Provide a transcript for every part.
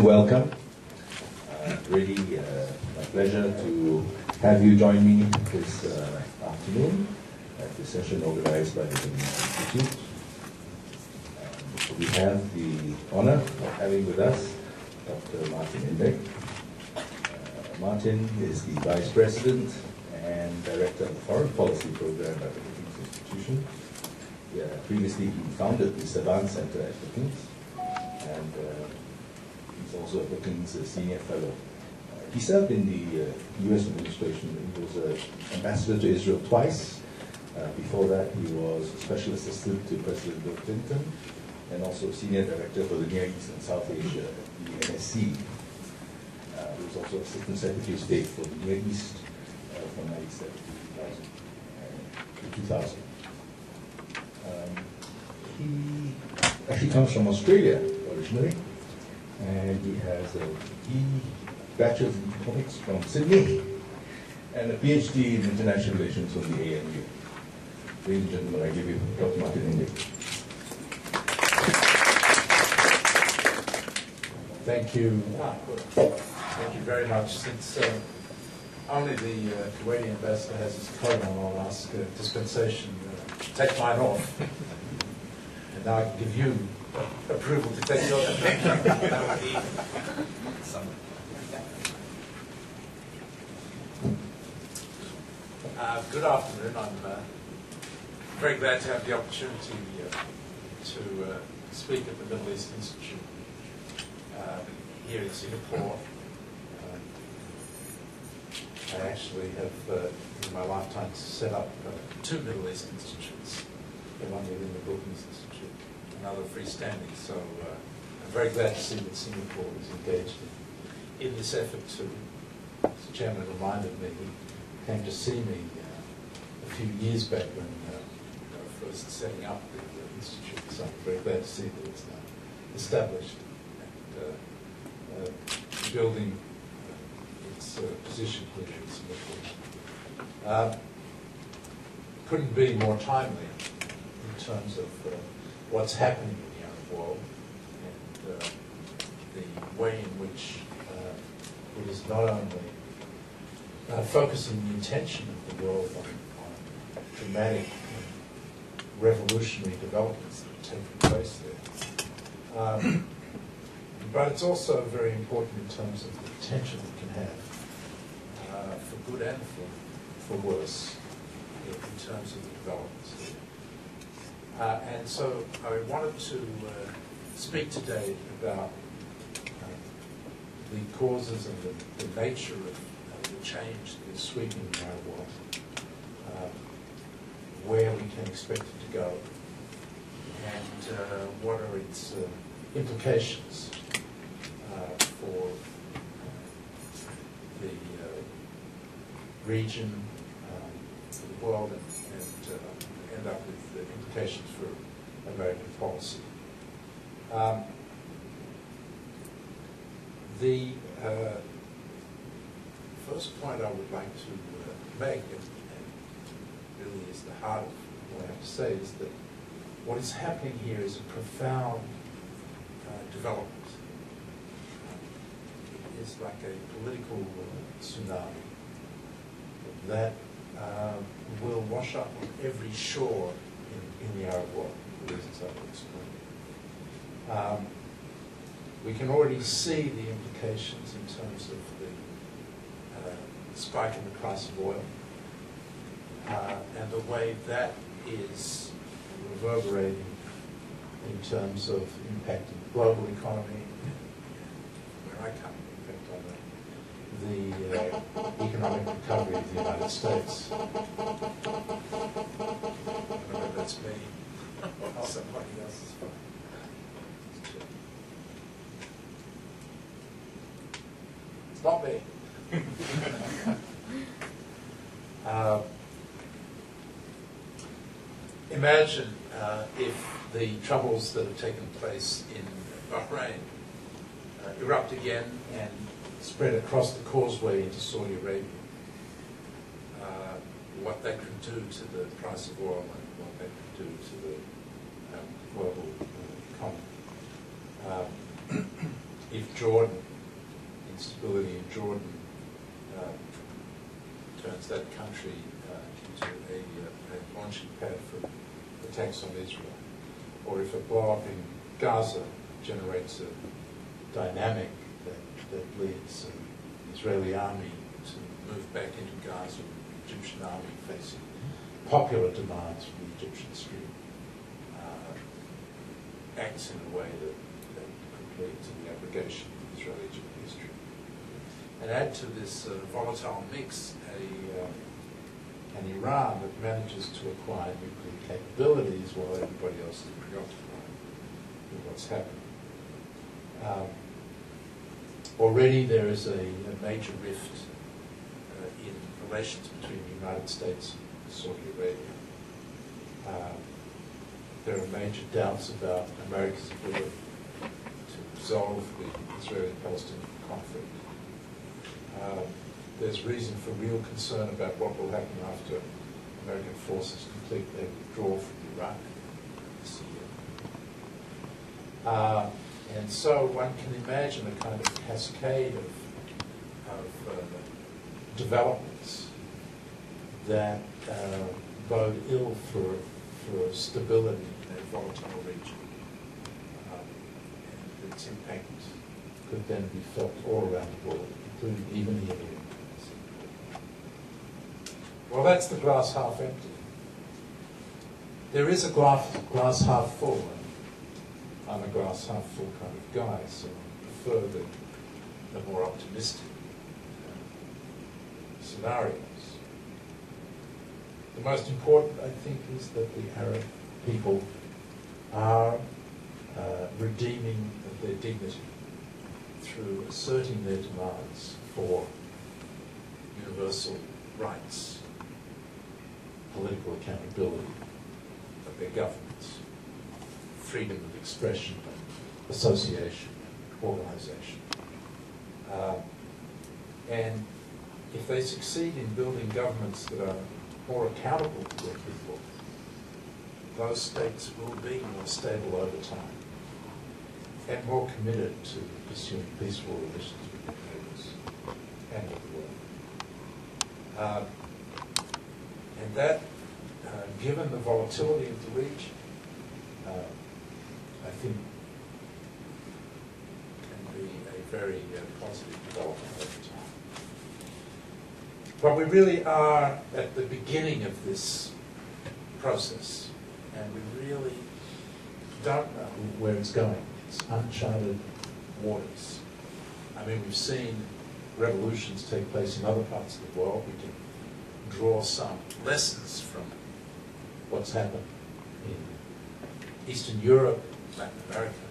welcome. Really my pleasure to have you join me this afternoon at this session organized by the Institute. We have the honor of having with us Dr. Martin INDYK. Martin is the Vice President and Director of the Foreign Policy Program at the Brookings Institution. Previously, he founded the Savant Center at Brookings, and he's also a Brookings Senior Fellow. He served in the U.S. administration. He was ambassador to Israel twice. Before that, he was a special assistant to President Bill Clinton, and also Senior Director for the Near East and South Asia at the NSC. He was also Assistant Secretary of State for the Near East from 1997 to 2000. He actually comes from Australia originally, and he has a bachelor's in economics from Sydney and a PhD in international relations from the ANU. Ladies and gentlemen, I give you Dr. Martin INDYK. Thank you. Thank you very much. Since only the Kuwaiti ambassador has his coat on, I'll ask dispensation to take mine off. And now I can give you approval to take yours off. Good afternoon. I'm very glad to have the opportunity to speak at the Middle East Institute here in Singapore. I actually have, in my lifetime, set up two Middle East institutes, the one within the Brookings Institute, another freestanding. So I'm very glad to see that Singapore is engaged in this effort to, as the chairman reminded me, he came to see me a few years back when we were first setting up the institute. So I'm very glad to see that it's now established and building its position here in Singapore. Couldn't be more timely in terms of what's happening in the Arab world and the way in which it is not only focusing the attention of the world on dramatic and revolutionary developments that are taking place there, but it's also very important in terms of the potential it can have for good and for worse in terms of the developments there. And so I wanted to speak today about the causes and the nature of the change that is sweeping the Arab world, where we can expect it to go, and what are its implications for the region, for the world, and end up with the implications for American policy. The first point I would like to make, and really is the heart of what I have to say, is that what is happening here is a profound development. It is like a political tsunami that will wash up on every shore in the Arab world, for reasons I will explain. We can already see the implications in terms of the spike in the price of oil and the way that is reverberating in terms of impacting the global economy, where I come, in fact, on the economic recovery of the United States. I don't know if that's me or somebody else is fine. It's not me. Imagine if the troubles that have taken place in Bahrain erupt again and spread across the causeway into Saudi Arabia. What that could do to the price of oil and what that could do to the global economy. if Jordan, instability in Jordan, turns that country into a launching pad for attacks on Israel, or if a blow-up in Gaza generates a dynamic that leads the Israeli army to move back into Gaza, the Egyptian army facing popular demands from the Egyptian street, acts in a way that could lead to the abrogation of Israeli-Egyptian history. And add to this volatile mix an Iran that manages to acquire nuclear capabilities while everybody else is preoccupied with what's happening. Already there is a major rift in relations between the United States and Saudi Arabia. There are major doubts about America's ability to resolve the Israeli-Palestinian conflict. There's reason for real concern about what will happen after American forces complete their withdrawal from Iraq this year. And so one can imagine a kind of cascade of developments that bode ill for stability in a volatile region. And its impact could then be felt all around the world, including even here. Well, that's the glass half empty. There is a glass half full, and I'm a glass half full kind of guy, so I prefer the more optimistic scenarios. The most important, I think, is that the Arab people are redeeming their dignity through asserting their demands for universal rights, political accountability of their governments, freedom of expression, association, organisation. And if they succeed in building governments that are more accountable to their people, those states will be more stable over time and more committed to pursuing peaceful relations with their neighbours and with the world. And that, given the volatility of the region, I think can be a very positive development over time. But we really are at the beginning of this process, and we really don't know where it's going. It's uncharted waters. I mean, we've seen revolutions take place in other parts of the world. We can draw some lessons from what's happened in Eastern Europe, Latin America.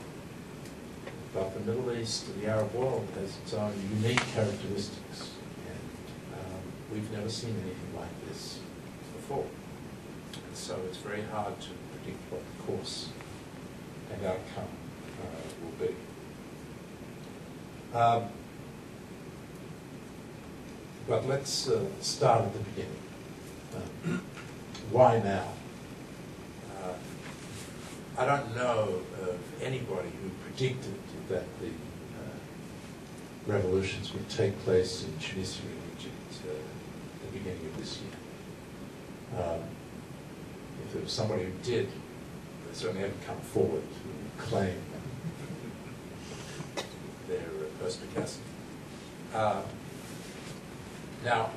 But the Middle East and the Arab world has its own unique characteristics. We've never seen anything like this before. And so it's very hard to predict what the course and outcome will be. But let's start at the beginning. Why now? I don't know of anybody who predicted that the revolutions would take place in Tunisia and Egypt at the beginning of this year. If there was somebody who did, they certainly haven't come forward to claim their perspicacity. Now,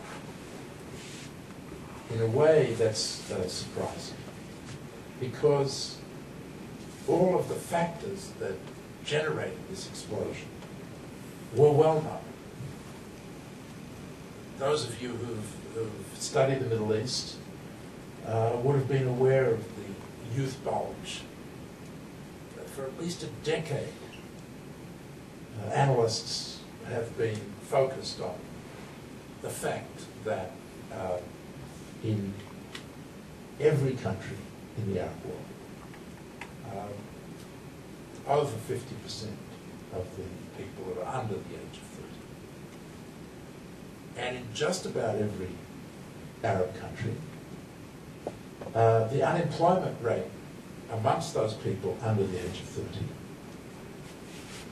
in a way, that's surprising, because all of the factors that generated this explosion were well known. Those of you who've studied the Middle East would have been aware of the youth bulge. For at least a decade, analysts have been focused on the fact that in every country in the Arab world, over 50% of the people are under the age of 30. And in just about every Arab country, the unemployment rate amongst those people under the age of 30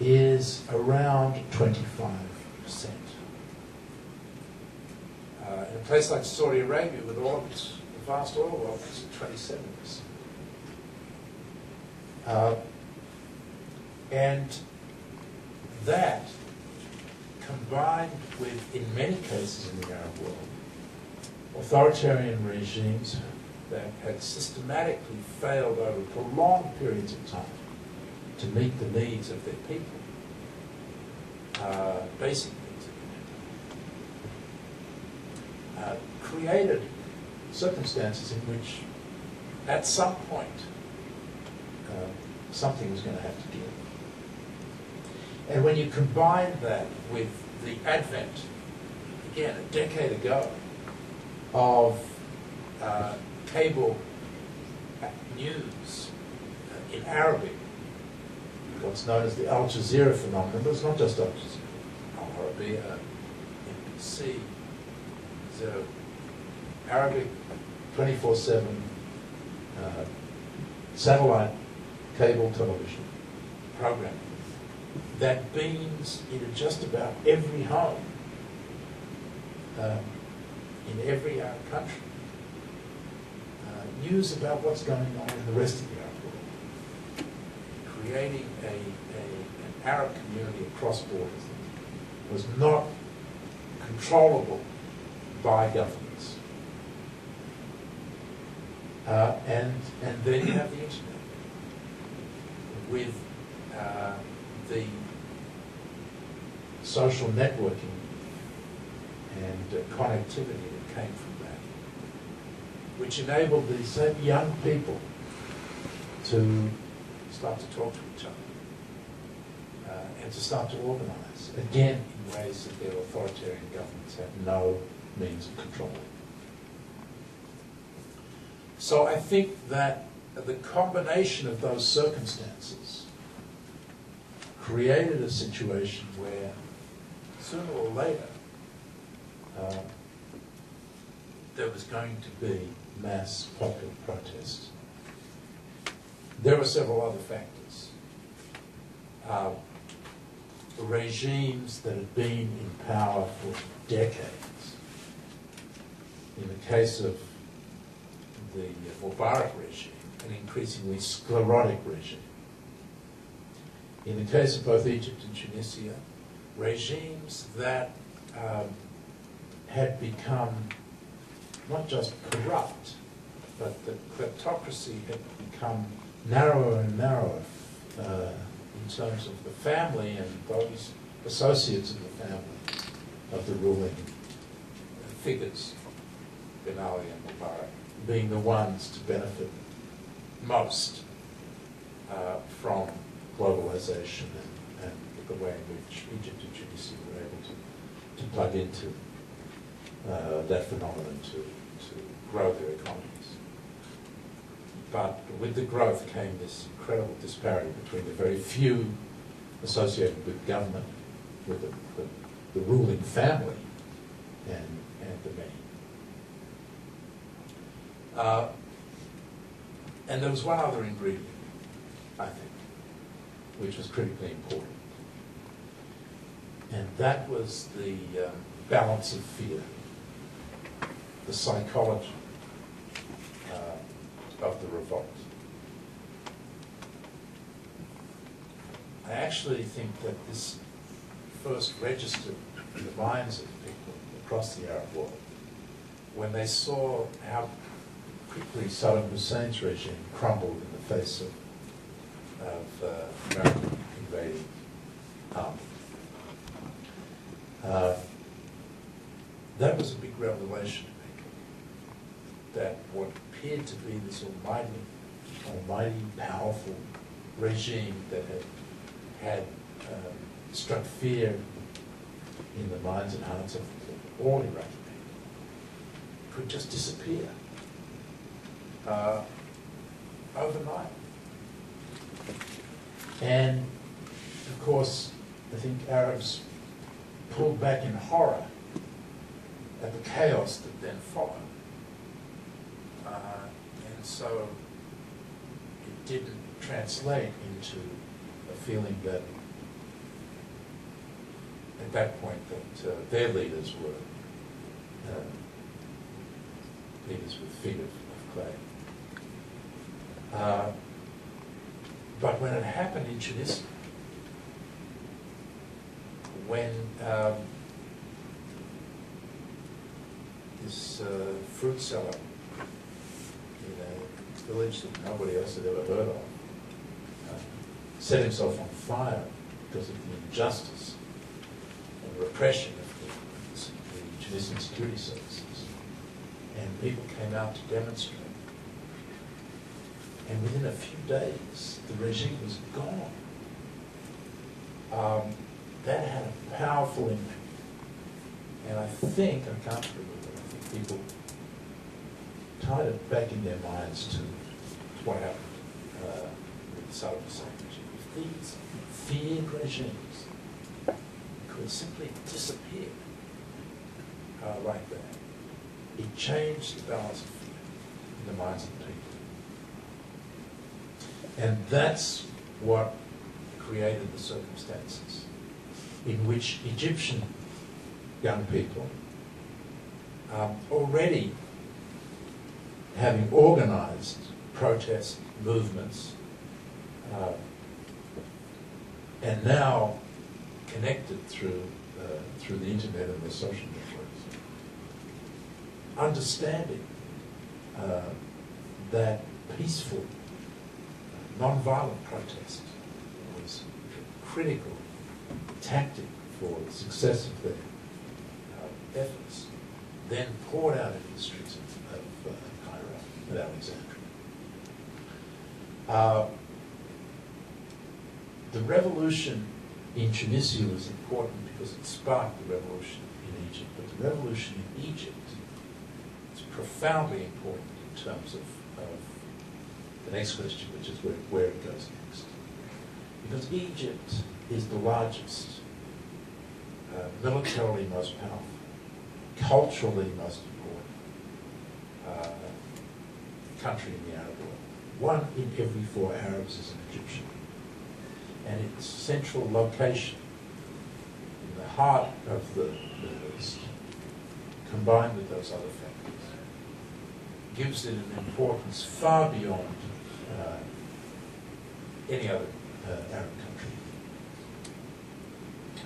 is around 25%. In a place like Saudi Arabia, with all of its vast oil wealth, it's 27%. And that, combined with, in many cases in the Arab world, authoritarian regimes that had systematically failed over prolonged periods of time to meet the needs of their people, basic needs of their people, created circumstances in which, at some point, something was going to have to give. And when you combine that with the advent, again, a decade ago, of cable news in Arabic, what's known as the Al Jazeera phenomenon, but it's not just Al Jazeera, Al Arabiya, NBC, so Arabic, 24/7, satellite cable television programming that beams into just about every home in every Arab country. News about what's going on in the rest of the Arab world, creating an Arab community across borders that was not controllable by governments. And then you have the internet with the social networking and connectivity that came from that, which enabled these same young people to start to talk to each other and to start to organise, again, in ways that their authoritarian governments had no means of controlling. So I think that the combination of those circumstances created a situation where, sooner or later, there was going to be mass popular protest. There were several other factors. Regimes that had been in power for decades. In the case of the Mubarak regime, an increasingly sclerotic regime. In the case of both Egypt and Tunisia, regimes that had become not just corrupt, but the kleptocracy had become narrower and narrower in terms of the family and those associates of the family of the ruling figures, Ben Ali and Mubarak, being the ones to benefit most from globalization and the way in which Egypt and Tunisia were able to plug into that phenomenon to grow their economies. But with the growth came this incredible disparity between the very few associated with government, with the ruling family, and the many. And there was one other ingredient, I think, which was critically important. And that was the balance of fear, the psychology of the revolt. I actually think that this first registered in the minds of people across the Arab world when they saw how quickly Saddam Hussein's regime crumbled in the face of American invading army. That was a big revelation to people, that what appeared to be this almighty, powerful regime that had struck fear in the minds and hearts of all Iraqi people could just disappear overnight. And of course, I think Arabs pulled back in horror at the chaos that then followed. And so it didn't translate into a feeling that at that point that their leaders were leaders with feet of clay. But when it happened in Tunisia, when this fruit seller in a village that nobody else had ever heard of set himself on fire because of the injustice and repression of the Tunisian security services, and people came out to demonstrate. And within a few days, the regime was gone. That had a powerful impact. And I think, I can't remember, I think people tied it back in their minds to what happened with the Saddam Hussein regime. If these feared regimes could simply disappear like that, it changed the balance of fear in the minds of the people. And that's what created the circumstances in which Egyptian young people, already having organized protest movements, and now connected through the internet and the social networks, understanding that peaceful, non-violent protest was a critical tactic for the success of their efforts, then poured out into the streets of Cairo and Alexandria. The revolution in Tunisia was important because it sparked the revolution in Egypt, but the revolution in Egypt is profoundly important in terms of the next question, which is where it goes next. Because Egypt is the largest, militarily most powerful, culturally most important country in the Arab world. 1 in every 4 Arabs is an Egyptian. And its central location in the heart of the Middle East, combined with those other factors, gives it an importance far beyond any other Arab country.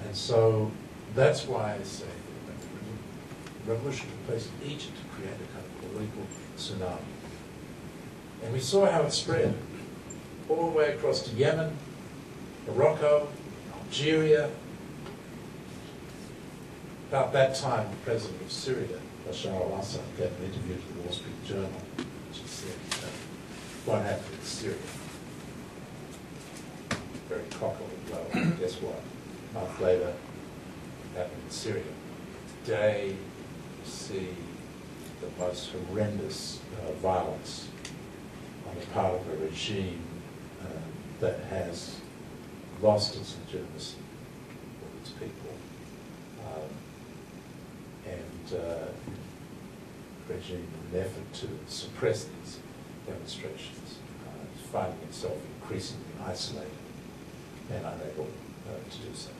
And so that's why I say that the revolution took place in Egypt to create a kind of political tsunami. And we saw how it spread all the way across to Yemen, Morocco, Algeria. About that time, the president of Syria, Bashar al-Assad, gave an interview to the Wall Street Journal, which said, what happened in Syria? Very cockily, well, guess what? A month later, it happened in Syria. Today, you see the most horrendous violence on the part of a regime that has lost its legitimacy with its people, and regime, in an effort to suppress these demonstrations, is finding itself increasingly isolated and unable to do so.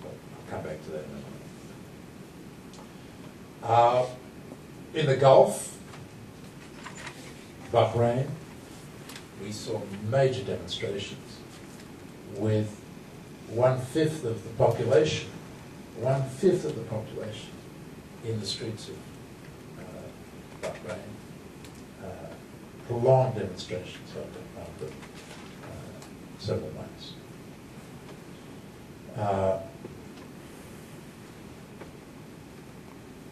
But I'll come back to that in a moment. In the Gulf, Bahrain, we saw major demonstrations with 1/5 of the population, 1/5 of the population in the streets of Bahrain. Prolonged demonstrations over several months.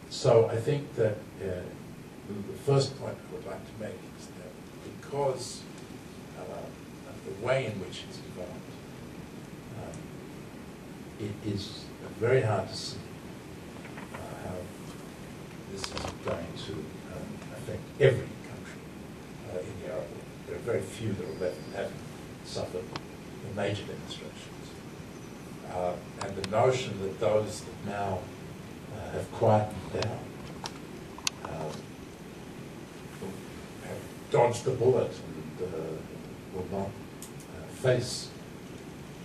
So I think that the first point I would like to make is that because of the way in which it's developed, it is very hard to see how this is going to affect every country in the Arab world. There are very few that are left that haven't suffered the major demonstrations. And the notion that those that now have quietened down have dodged the bullet and will not face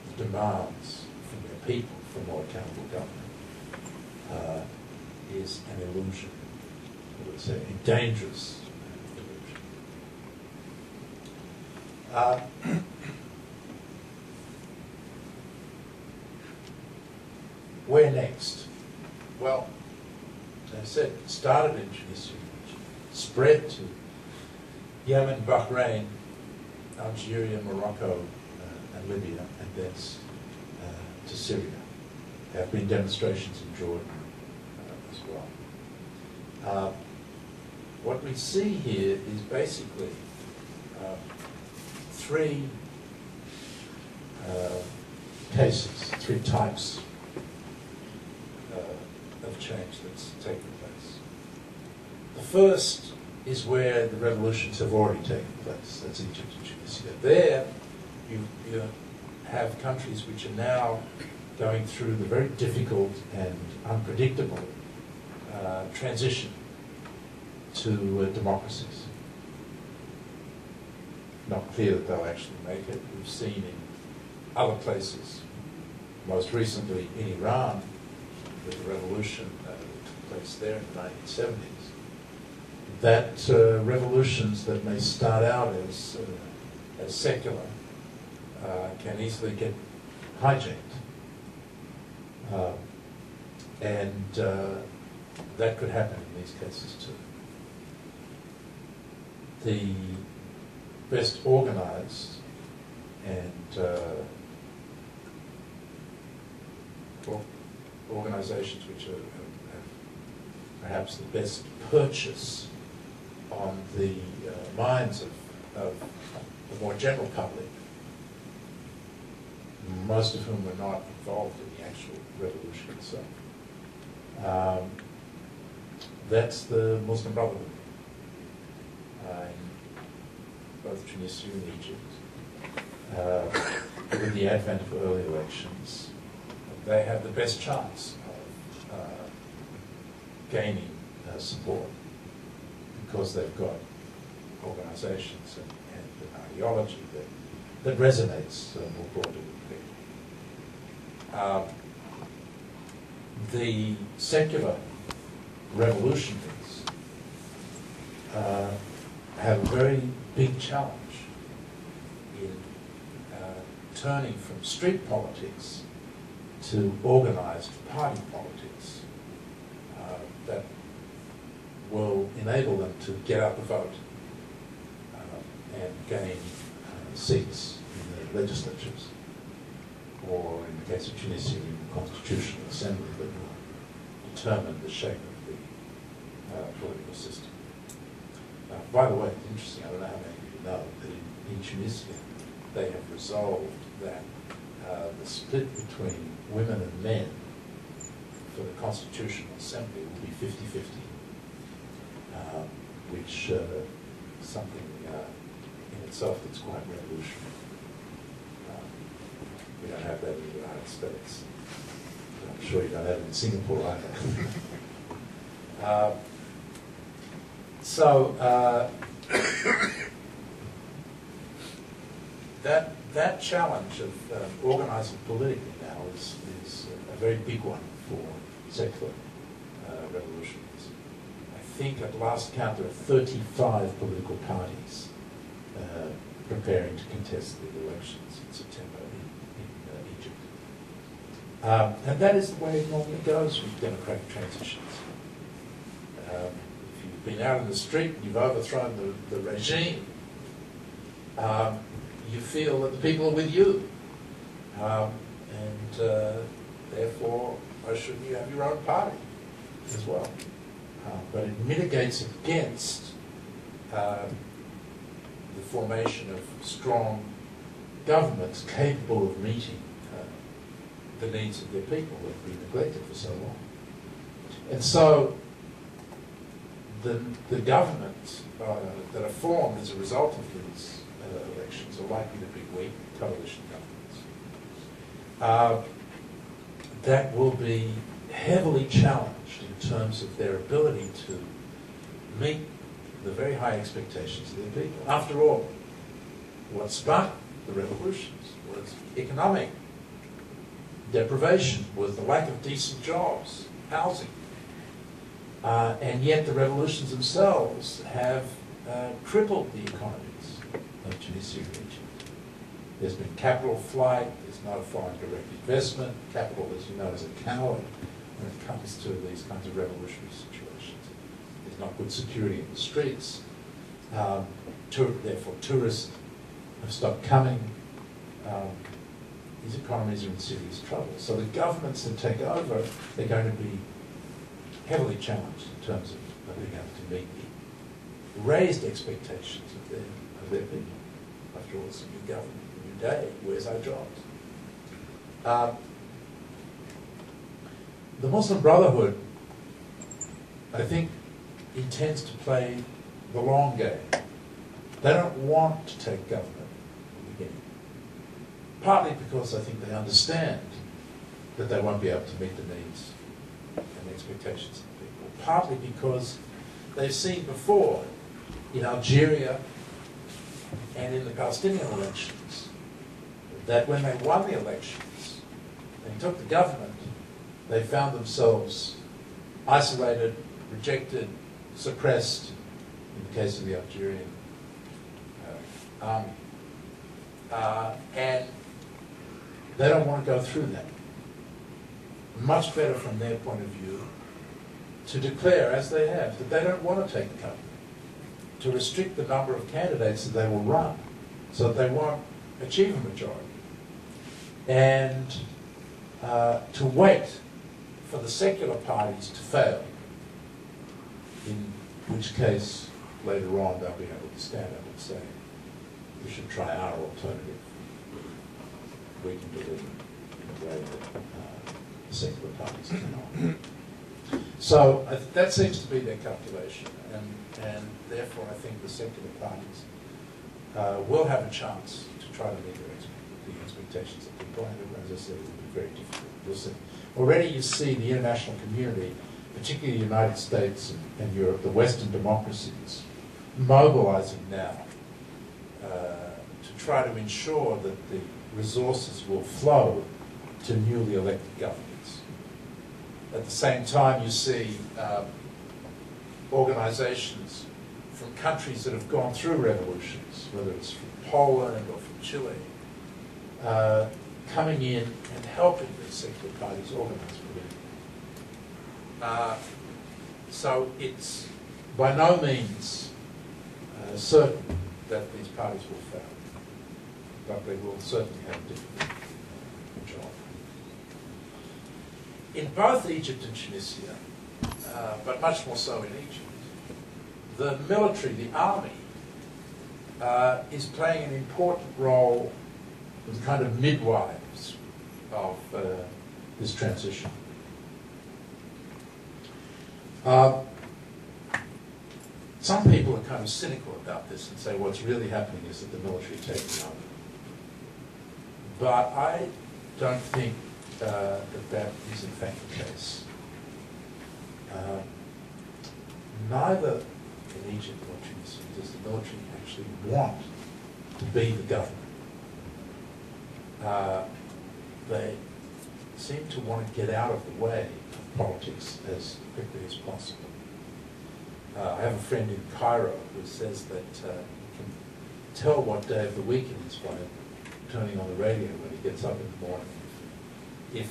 the demands from their people for more accountable government is an illusion. I would say a dangerous illusion. Where next? Well, as I said, it started in Tunisia, spread to Yemen, Bahrain, Algeria, Morocco, and Libya, and thence to Syria. There have been demonstrations in Jordan as well. What we see here is basically three cases, three types of change that's taken place. The first is where the revolutions have already taken place. That's Egypt and Tunisia. There, you have countries which are now going through the very difficult and unpredictable transition to democracies. Not clear that they'll actually make it. We've seen in other places, most recently in Iran, with the revolution that took place there in the 1970s, that revolutions that may start out as secular can easily get hijacked. And that could happen in these cases too. The best organized and organizations which have perhaps the best purchase on the minds of the more general public, most of whom were not involved in the actual revolution itself. That's the Muslim Brotherhood in both Tunisia and Egypt. With the advent of early elections, they have the best chance of gaining support because they've got organizations and an ideology that resonates more broadly with people. The secular revolutionaries have a very big challenge in turning from street politics to organized party politics that will enable them to get out the vote and gain seats in the legislatures, or in the case of Tunisia, in the Constitutional Assembly that will determine the shape of the political system. By the way, it's interesting, I don't know how many of you know, that in Tunisia they have resolved that the split between women and men for the Constitutional Assembly will be 50-50, which is something in itself that's quite revolutionary. We don't have that in the United States. I'm sure you don't have it in Singapore either. That challenge of organising politically now is a very big one for secular revolutions. I think at last count there are 35 political parties preparing to contest the elections in September in Egypt. And that is the way it normally goes with democratic transitions. If you've been out in the street and you've overthrown the regime, you feel that the people are with you. And therefore, why shouldn't you have your own party as well? But it mitigates against the formation of strong governments capable of meeting the needs of their people who have been neglected for so long. And so the governments that are formed as a result of these elections are likely to be weak coalition governments. That will be heavily challenged in terms of their ability to meet the very high expectations of their people. After all, what sparked the revolutions was economic deprivation, was the lack of decent jobs, housing. And yet the revolutions themselves have crippled the economies of Tunisia and Egypt. There's been capital flight, there's no foreign direct investment. Capital, as you know, is a coward when it comes to these kinds of revolutionary situations. There's not good security in the streets. Therefore, tourists have stopped coming. These economies are in serious trouble. So the governments that take over, they're going to be heavily challenged in terms of being able to meet the raised expectations of their people. After all, it's a new government, a new day. Where's our jobs? The Muslim Brotherhood, I think, intends to play the long game. They don't want to take government at the beginning. Partly because I think they understand that they won't be able to meet the needs and expectations of the people. Partly because they've seen before in Algeria and in the Palestinian elections that when they won the elections and took the government, they found themselves isolated, rejected, suppressed, in the case of the Algerian army. And they don't want to go through that. Much better from their point of view to declare, as they have, that they don't want to take the government, to restrict the number of candidates that they will run so that they won't achieve a majority, and to wait for the secular parties to fail, in which case later on they'll be able to stand up and say, we should try our alternative. We can do it in a way that the secular parties cannot. So that seems to be their calculation, and therefore I think the secular parties will have a chance to try to meet the expectations of people, and as I said, it will be very difficult. We'll see. Already you see the international community, particularly the United States and Europe, the Western democracies, mobilizing now to try to ensure that the resources will flow to newly elected governments. At the same time, you see organizations from countries that have gone through revolutions, whether it's from Poland or from Chile, coming in and helping the secular parties organize politically. So it's by no means certain that these parties will fail, but they will certainly have a difficult job. In both Egypt and Tunisia, but much more so in Egypt, the military, the army, is playing an important role as kind of midwives of this transition. Some people are kind of cynical about this and say what's really happening is that the military is taking over. But I don't think that is in fact the case. Neither in Egypt nor Tunisia does the military actually want to be the government. They seem to want to get out of the way of politics as quickly as possible. I have a friend in Cairo who says that you can tell what day of the week it is by turning on the radio when he gets up in the morning. If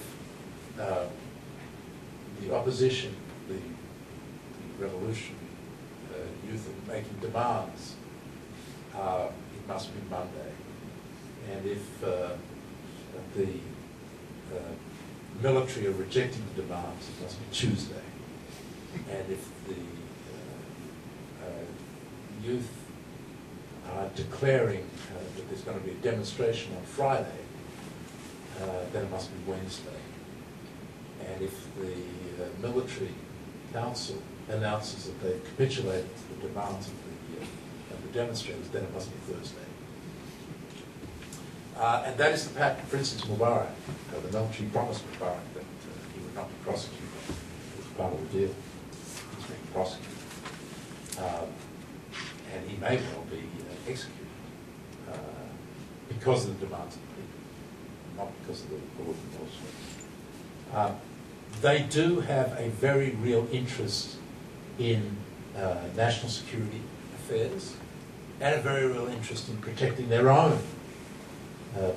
the opposition, the revolution, youth are making demands, it must be Monday. And if the military are rejecting the demands, it must be Tuesday. And if the youth are declaring that there's going to be a demonstration on Friday, then it must be Wednesday. And if the military council announces that they've capitulated to the demands of the demonstrators, then it must be Thursday. And that is the pattern. For instance, Mubarak, the military promised Mubarak that he would not be prosecuted. It was part of the deal. He's being prosecuted. And he may well be executed because of the demands of the people, not because of the political force. they do have a very real interest in national security affairs and a very real interest in protecting their own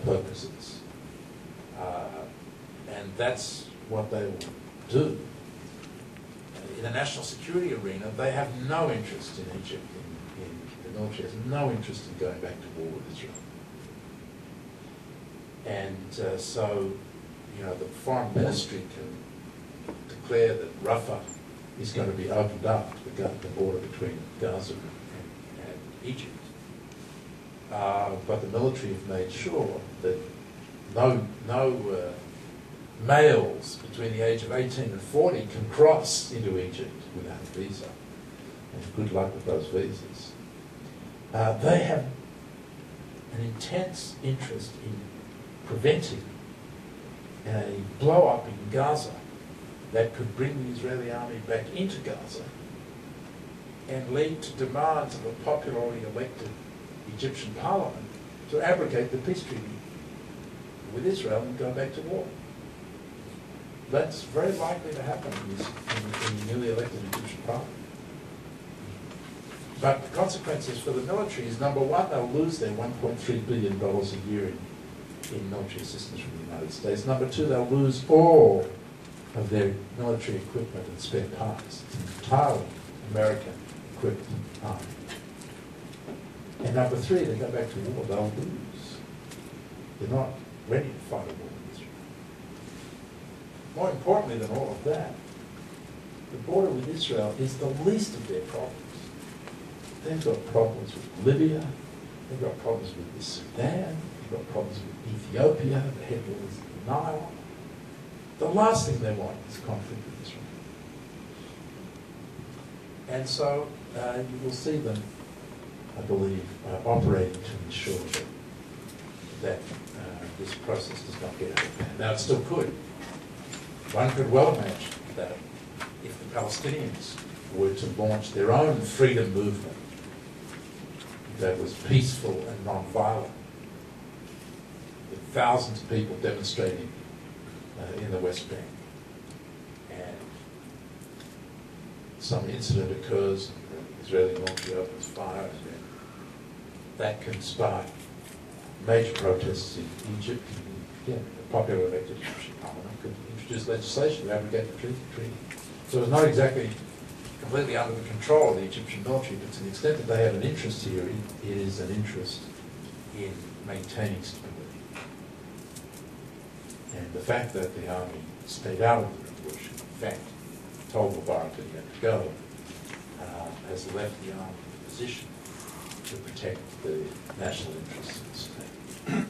purposes. And that's what they will do. In the national security arena, they have no interest in Egypt. The military has no interest in going back to war with Israel. And so, you know, the foreign ministry can declare that Rafah is going to be opened up to the border between Gaza and Egypt. But the military have made sure that no males between the age of 18 and 40 can cross into Egypt without a visa. And good luck with those visas. They have an intense interest in preventing a blow-up in Gaza that could bring the Israeli army back into Gaza and lead to demands of a popularly elected Egyptian parliament to abrogate the peace treaty with Israel and go back to war. That's very likely to happen in the newly elected Egyptian parliament. But the consequences for the military is, number one, they'll lose their $1.3 billion a year in military assistance from the United States. Number two, they'll lose all of their military equipment and spare parts. It's entirely American-equipped army. And number three, they go back to war, they'll lose. They're not ready to fight a war with Israel. More importantly than all of that, the border with Israel is the least of their problems. They've got problems with Libya, they've got problems with the Sudan, they've got problems with Ethiopia, the headwaters of the Nile. The last thing they want is conflict with Israel. And so you will see them, I believe, operating to ensure that this process does not get out of hand. Now, it still could. One could well imagine that if the Palestinians were to launch their own freedom movement that was peaceful and non-violent, with thousands of people demonstrating in the West Bank, and some incident occurs, and the Israeli military opens fire, that can spark major protests in Egypt. And, the popular elected Egyptian parliament could introduce legislation to abrogate the treaty. So it's not exactly completely under the control of the Egyptian military, but to the extent that they have an interest here, it is an interest in maintaining stability. And the fact that the army stayed out of the revolution, in fact, told Mubarak that he had to go, has left the army in a position to protect the national interests of the state.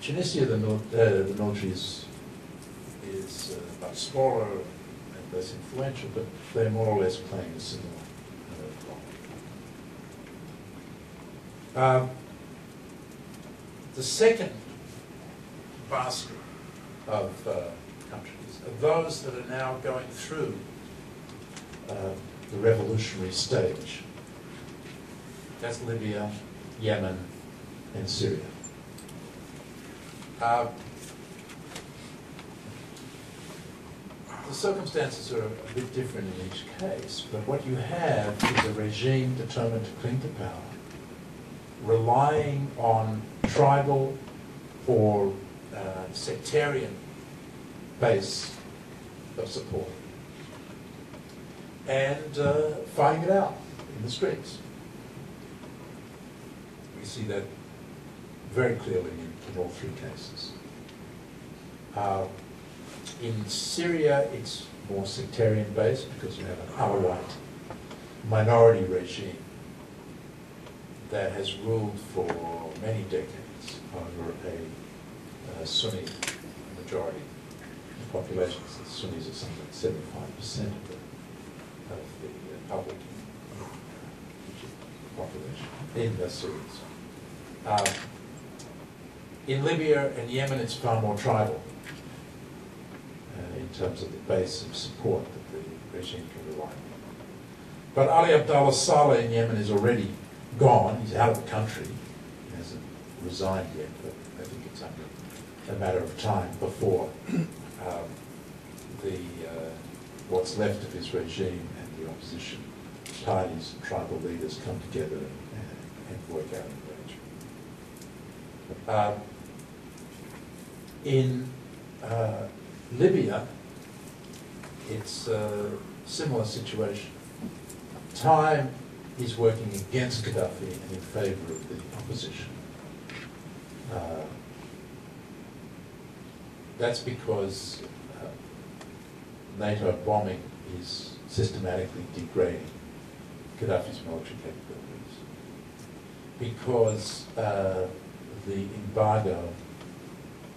Tunisia, the military is much smaller and less influential, but they're more or less playing a similar role. The second basket of countries are those that are now going through the revolutionary stage. That's Libya, Yemen, and Syria. The circumstances are a bit different in each case, but what you have is a regime determined to cling to power, relying on tribal or sectarian base of support, and fighting it out in the streets. We see that very clearly in all three cases. In Syria, it's more sectarian based because you have an Alawite minority regime that has ruled for many decades over a Sunni majority. The population, the Sunnis are something like 75% of the public population in the Syria. In Libya and Yemen, it's far more tribal in terms of the base of support that the regime can rely on. But Ali Abdullah Saleh in Yemen is already gone. He's out of the country. He hasn't resigned yet, but I think it's under a matter of time before what's left of his regime and the opposition parties and tribal leaders come together and work out an arrangement. In Libya, it's a similar situation. Time is working against Gaddafi and in favour of the opposition. That's because NATO bombing is systematically degrading Gaddafi's military capabilities. Because the embargo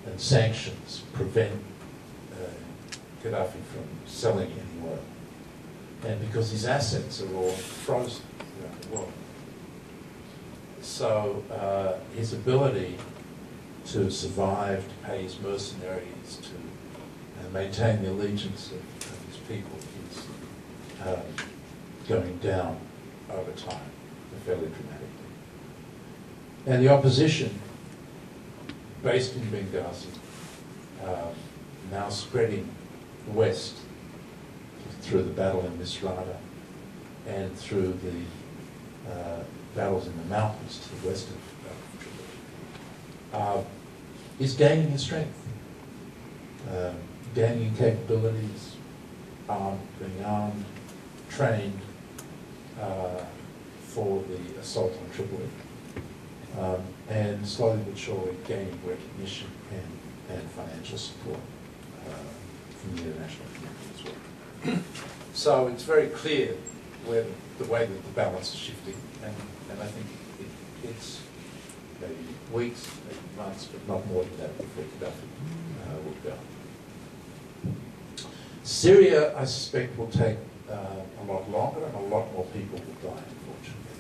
and sanctions prevent Gaddafi from selling any oil. And because his assets are all frozen around the world. So his ability to survive, to pay his mercenaries, to maintain the allegiance of his people is going down over time, fairly dramatically. And the opposition, based in Benghazi, now spreading west through the battle in Misrata and through the battles in the mountains to the west of Tripoli, is gaining in strength, gaining in capabilities, being armed, trained for the assault on Tripoli, and slowly but surely gaining recognition and financial support from the international community as well. So it's very clear where the way that the balance is shifting, and I think it's maybe weeks, maybe months, but not more than that before Gaddafi will go. Syria, I suspect, will take a lot longer, and a lot more people will die, unfortunately.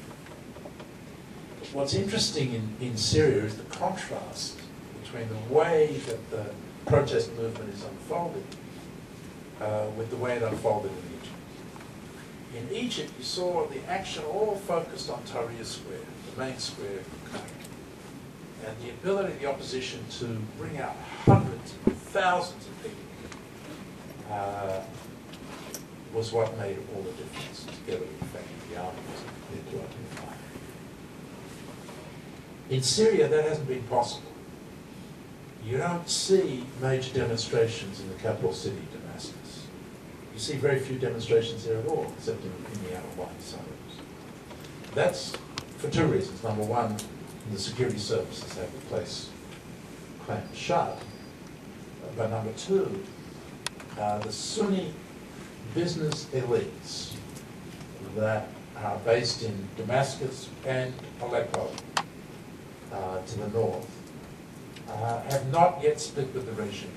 What's interesting in Syria is the contrast between the way that the protest movement is unfolding with the way it unfolded in Egypt. In Egypt, you saw the action all focused on Tahrir Square, the main square of the country, and the ability of the opposition to bring out hundreds of thousands of people was what made all the difference, together with the fact that the army was prepared to open fire. In Syria, that hasn't been possible. You don't see major demonstrations in the capital city, Damascus. You see very few demonstrations there at all, except in the outer-lying suburbs. That's for two reasons. Number one, the security services have the place clamped shut. But number two, the Sunni business elites that are based in Damascus and Aleppo to the north have not yet split with the regime.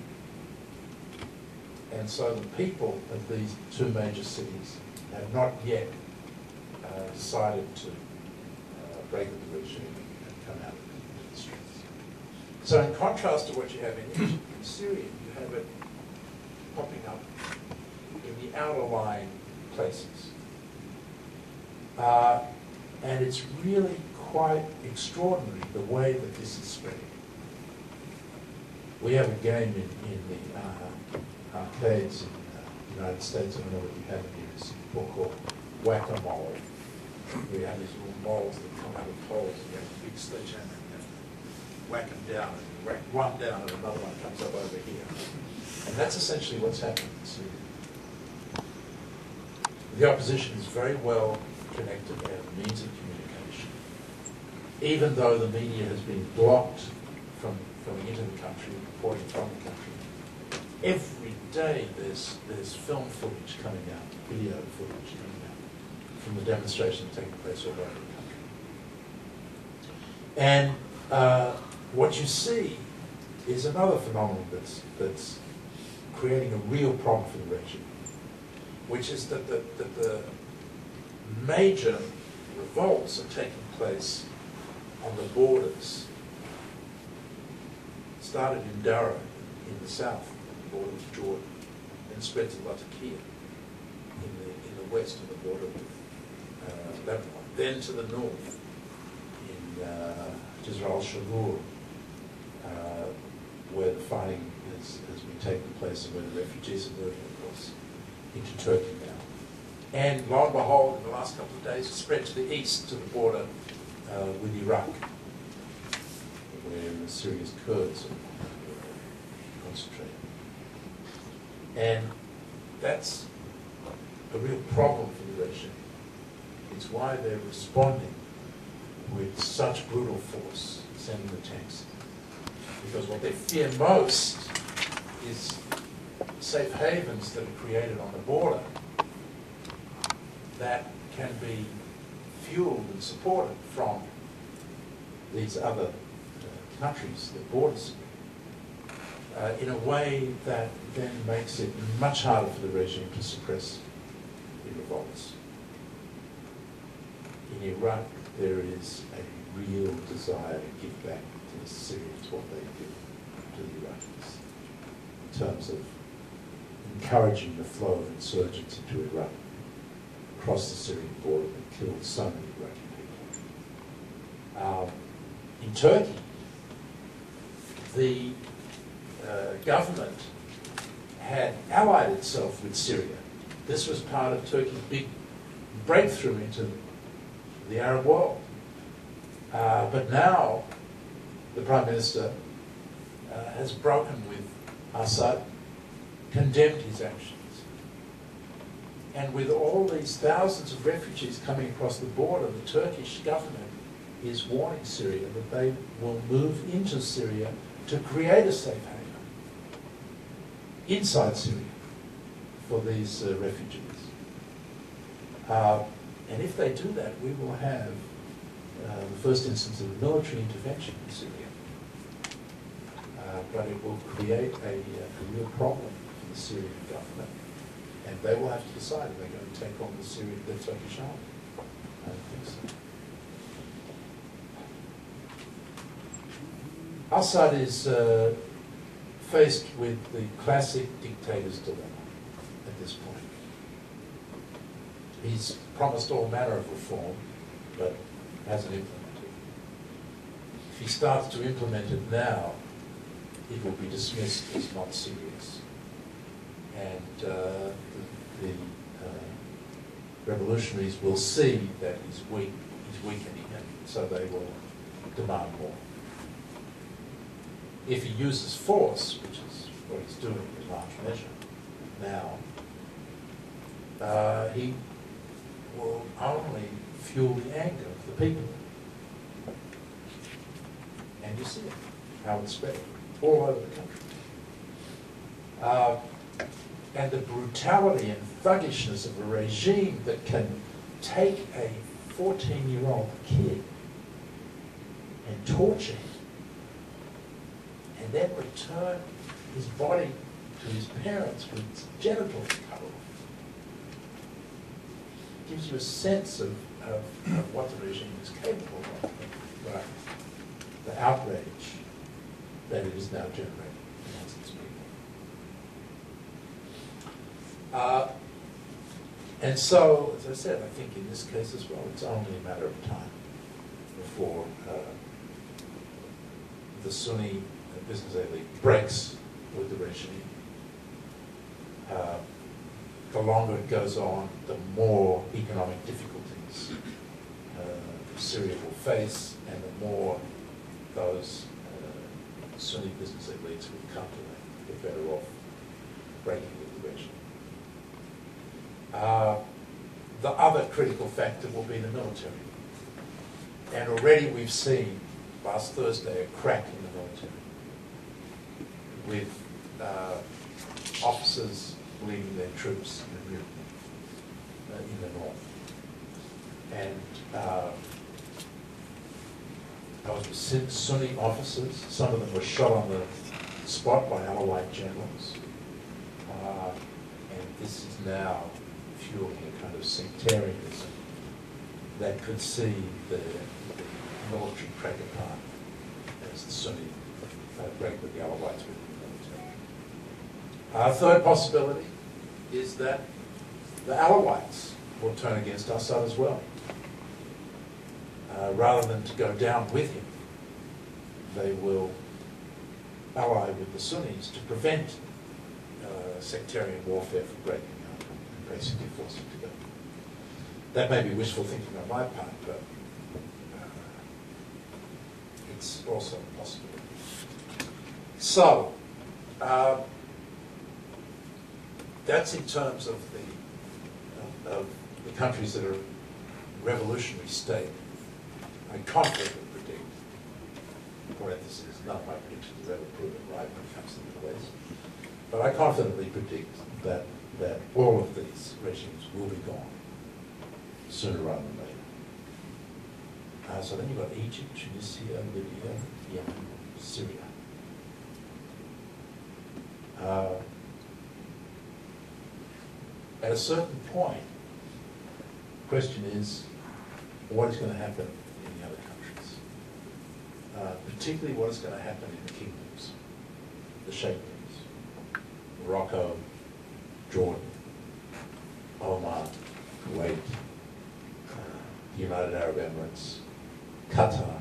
And so the people of these two major cities have not yet decided to break with the regime and come out into the streets. So in contrast to what you have in Egypt, in Syria, you have it popping up in the outer-lying places. And it's really quite extraordinary the way that this is spreading. We have a game in the arcades in the United States, I don't know what you have in here, it's called whack-a-mole. We have these little moles that come out of poles, and you have a big sledgehammer, and you have to whack them down, and you whack one down, and another one comes up over here. And that's essentially what's happening in Syria. The opposition is very well connected and have means of communication, even though the media has been blocked from coming into the country, reporting from the country. Every day there's film footage coming out, video footage coming out from the demonstrations taking place all over the country. And what you see is another phenomenon that's creating a real problem for the regime, which is that the major revolts are taking place on the borders. Started in Dara in the south, on the border with Jordan, then spread to Latakia in the west on the border with Lebanon, then to the north in Jazr al-Shagur, where the fighting has been taking place and where the refugees are moving, of course, into Turkey now. And lo and behold, in the last couple of days, it spread to the east, to the border with Iraq, where Syria's Kurds are concentrated. And that's a real problem for the regime. It's why they're responding with such brutal force, sending the tanks. Because what they fear most is safe havens that are created on the border that can be fueled and supported from these other countries that border Syria, in a way that then makes it much harder for the regime to suppress the revolts. In Iraq, there is a real desire to give back to the Syrians what they did to the Iraqis, in terms of encouraging the flow of insurgents into Iraq across the Syrian border that killed so many Iraqi people. In Turkey, the government had allied itself with Syria. This was part of Turkey's big breakthrough into the Arab world. But now the Prime Minister has broken with Assad, condemned his actions. And with all these thousands of refugees coming across the border, the Turkish government is warning Syria that they will move into Syria to create a safe haven inside Syria for these refugees. And if they do that, we will have the first instance of military intervention in Syria. But it will create a real problem for the Syrian government. And they will have to decide if they're going to take on the Turkish army. I don't think so. Assad is faced with the classic dictator's dilemma at this point. He's promised all manner of reform, but hasn't implemented it. If he starts to implement it now, it will be dismissed as not serious. And the revolutionaries will see that he's weakening, and so they will demand more. If he uses force, which is what he's doing in large measure now, he will only fuel the anger of the people. And you see it, how it's spread all over the country. And the brutality and thuggishness of a regime that can take a 14-year-old kid and torture him and then return his body to his parents with his genitals cut off. Gives you a sense of what the regime is capable of, but the outrage that it is now generating amongst its people. And so, as I said, I think in this case as well, it's only a matter of time before the Sunni business elite breaks with the regime. The longer it goes on, the more economic difficulties Syria will face, and the more those Sunni business elites will come to them. They're better off breaking with the regime. The other critical factor will be the military. And already we've seen, last Thursday, a crack in the military, with officers leading their troops in a mutiny in the north. And those were Sunni officers. Some of them were shot on the spot by Alawite generals. And this is now fueling a kind of sectarianism that could see the military crack apart as the Sunni break with the Alawites within the military. Our third possibility is that the Alawites will turn against Assad as well. Rather than to go down with him, they will ally with the Sunnis to prevent sectarian warfare from breaking out and basically force it to go. That may be wishful thinking on my part, but it's also possible. So, that's in terms of the countries that are revolutionary state. I confidently predict, parentheses, none of my predictions have ever proven right when it comes to the Middle East, but I confidently predict that all of these regimes will be gone sooner rather than later. So then you've got Egypt, Tunisia, Libya, Yemen, Syria. At a certain point, the question is, what is going to happen in the other countries? Particularly what is going to happen in the kingdoms, the sheikhdoms, Morocco, Jordan, Oman, Kuwait, the United Arab Emirates, Qatar,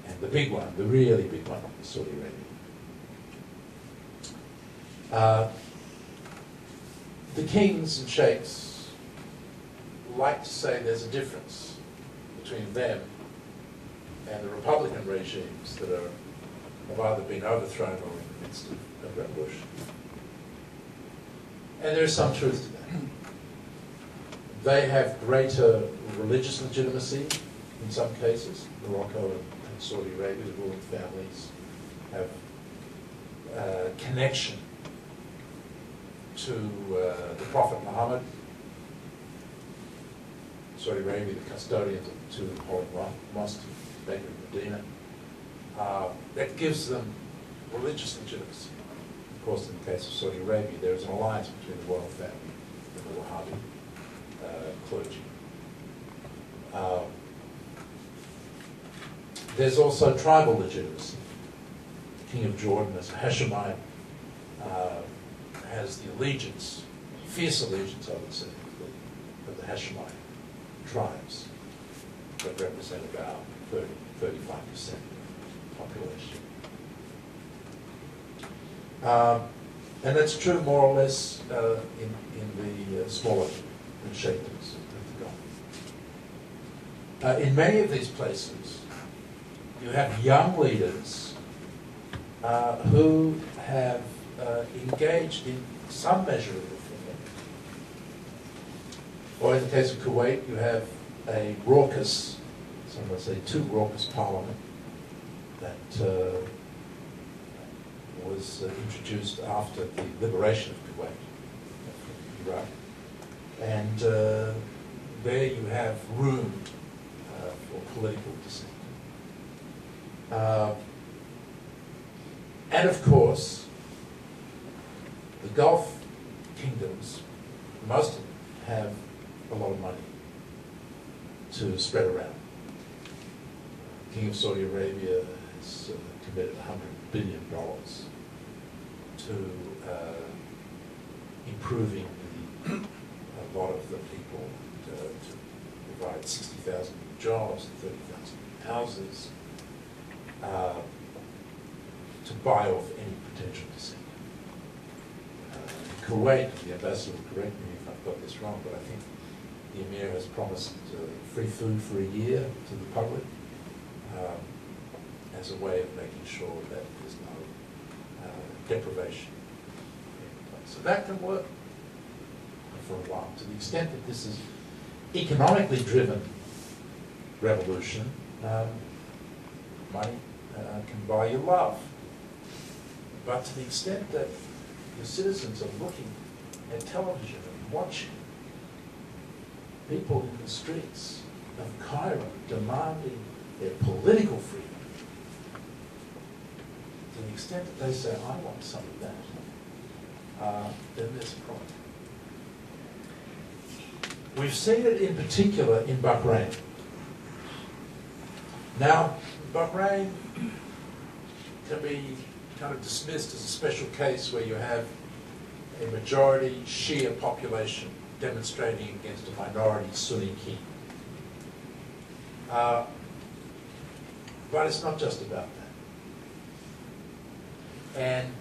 and the big one, the really big one, Saudi Arabia. The kings and sheikhs like to say there's a difference between them and the Republican regimes that have either been overthrown or in the midst of revolution. And there is some truth to that. They have greater religious legitimacy in some cases. Morocco and Saudi Arabia, the ruling families, have connection to the Prophet Muhammad. Saudi Arabia, the custodians of the two holy mosques, Mecca and Medina. That gives them religious legitimacy. Of course, in the case of Saudi Arabia, there is an alliance between the royal family and the Wahhabi clergy. There's also tribal legitimacy. The King of Jordan, as a Hashemite, has the allegiance, fierce allegiance, I would say, of the Hashemite tribes that represent about 35% of the population. And that's true more or less in the smaller sheikhdoms of the Gulf. In many of these places, you have young leaders who have engaged in some measure of reform. Or in the case of Kuwait, you have a raucous, some would say too raucous parliament that was introduced after the liberation of Kuwait from Iraq. And there you have room for political dissent. And of course, the Gulf kingdoms, most of them have a lot of money to spread around. The King of Saudi Arabia has committed $100 billion to improving a lot of the people, to provide 60,000 jobs, 30,000 houses, to buy off any potential dissent. Kuwait, the ambassador will correct me if I've got this wrong, but I think the Emir has promised free food for a year to the public as a way of making sure that there's no deprivation. So that can work for a while. To the extent that this is economically driven revolution, money can buy you love. But to the extent that your citizens are looking at television and watching people in the streets of Cairo demanding their political freedom, to the extent that they say, I want some of that, then there's a problem. We've seen it in particular in Bahrain. Now, Bahrain can be kind of dismissed as a special case where you have a majority Shia population demonstrating against a minority Sunni king. But it's not just about that. and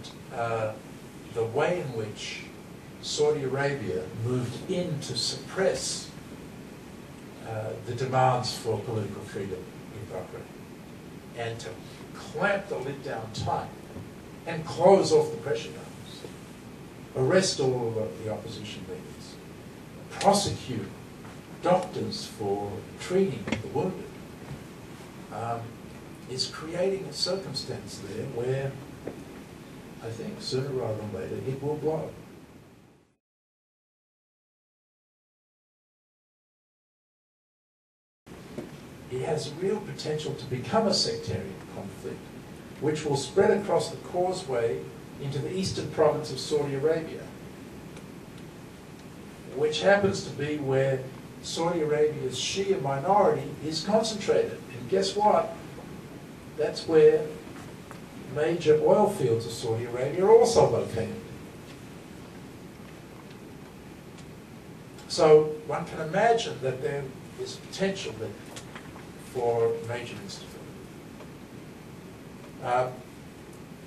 the way in which Saudi Arabia moved in to suppress the demands for political freedom in Bahrain, and to clamp the lid down tight and close off the pressure valves, arrest all of the opposition leaders, prosecute doctors for treating the wounded, is creating a circumstance there where I think sooner rather than later it will blow. It has real potential to become a sectarian conflict, which will spread across the causeway into the eastern province of Saudi Arabia, which happens to be where Saudi Arabia's Shia minority is concentrated. And guess what? That's where major oil fields of Saudi Arabia are also located. So one can imagine that there is potential there for major instability.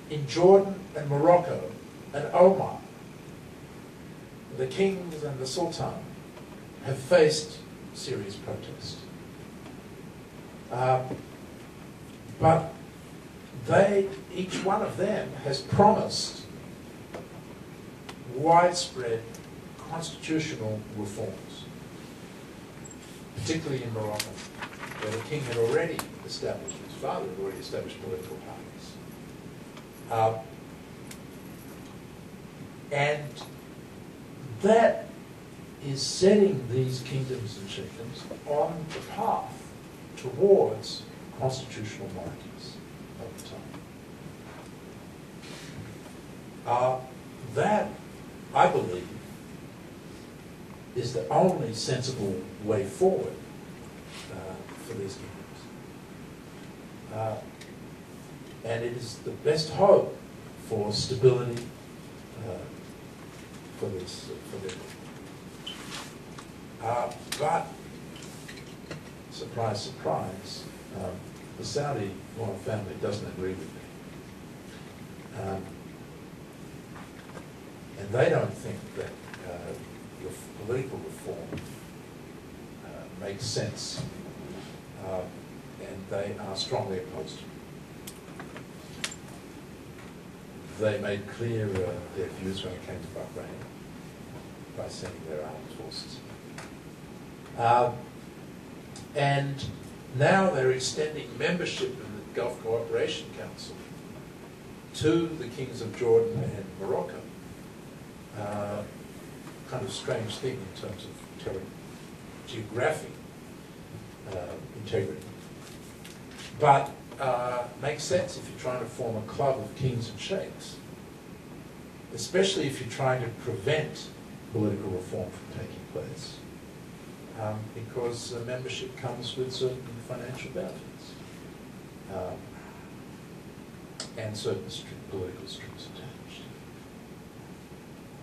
In Jordan and Morocco and Oman, the kings and the sultan have faced serious protest. But each one of them has promised widespread constitutional reforms, particularly in Morocco, where the king had already established, his father had already established political parties. And that is setting these kingdoms and chiefdoms on the path towards constitutional monarchies over time. That, I believe, is the only sensible way forward for these kingdoms. And it is the best hope for stability for them. But, surprise, surprise, the Saudi royal family doesn't agree with me. And they don't think that political reform makes sense. And they are strongly opposed to it. They made clear their views when it came to Bahrain by sending their armed forces. And now they're extending membership in the Gulf Cooperation Council to the kings of Jordan and Morocco. Kind of strange thing in terms of geographic integrity. But makes sense if you're trying to form a club of kings and sheikhs, especially if you're trying to prevent political reform from taking place, because membership comes with certain financial benefits and certain strict political strings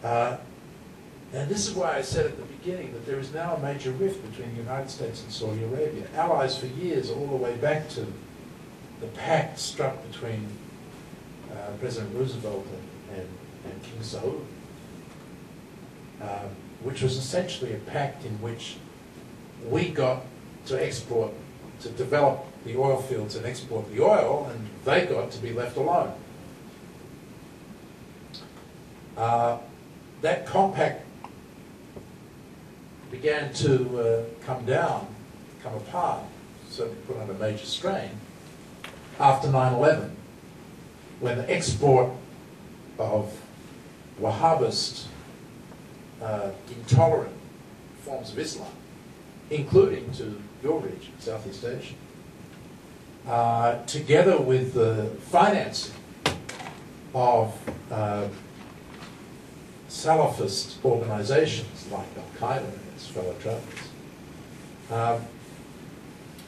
attached. And this is why I said at the beginning that there is now a major rift between the United States and Saudi Arabia, allies for years, all the way back to the pact struck between President Roosevelt and King Saud, which was essentially a pact in which we got to export, to develop the oil fields and export the oil, and they got to be left alone. That compact began to come apart, certainly put under major strain, after 9/11, when the export of Wahhabist, intolerant forms of Islam, including to your region, Southeast Asia, together with the financing of Salafist organizations like Al-Qaeda and its fellow travelers,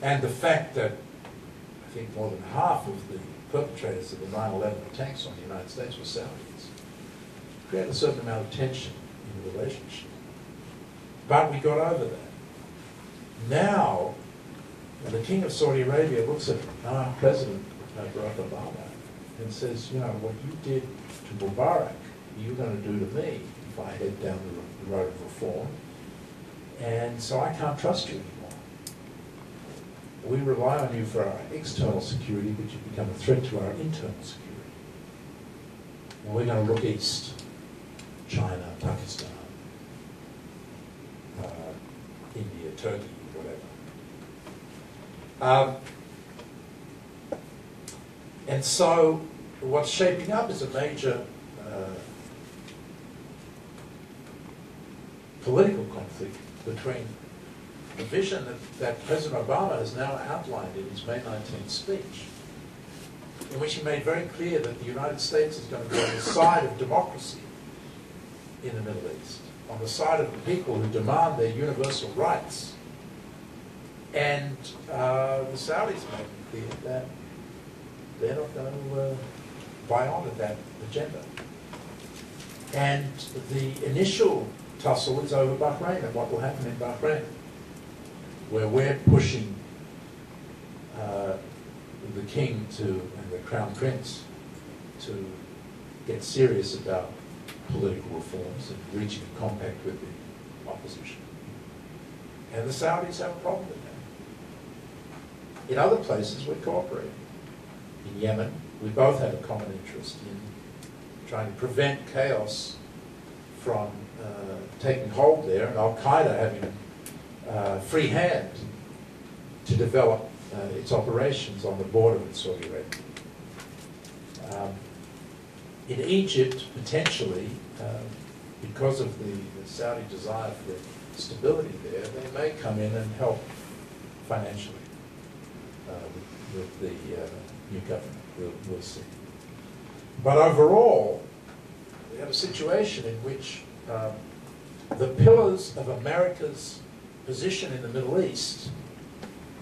and the fact that I think more than half of the perpetrators of the 9/11 attacks on the United States were Saudis, created a certain amount of tension in the relationship. But we got over that. Now, the King of Saudi Arabia looks at our President, Barack Obama, and says, you know, what you did to Mubarak, you're going to do to me if I head down the road of reform. And so I can't trust you anymore. We rely on you for our external security, but you become a threat to our internal security. And we're going to look east. China, Pakistan, India, Turkey, whatever. And so what's shaping up is a major political conflict between the vision that President Obama has now outlined in his May 19th speech, in which he made very clear that the United States is going to be on the side of democracy in the Middle East, on the side of the people who demand their universal rights. And the Saudis made it clear that they're not going to buy on to that agenda. And the initial tussle is over Bahrain and what will happen in Bahrain, where we're pushing the king and the crown prince to get serious about political reforms and reaching a compact with the opposition. And the Saudis have a problem with that. In other places, we're cooperating. In Yemen, we both have a common interest in trying to prevent chaos from taking hold there, and Al-Qaeda having free hand to develop its operations on the border with Saudi Arabia. In Egypt, potentially, because of the Saudi desire for stability there, they may come in and help financially with the new government. We'll see. But overall, we have a situation in which the pillars of America's position in the Middle East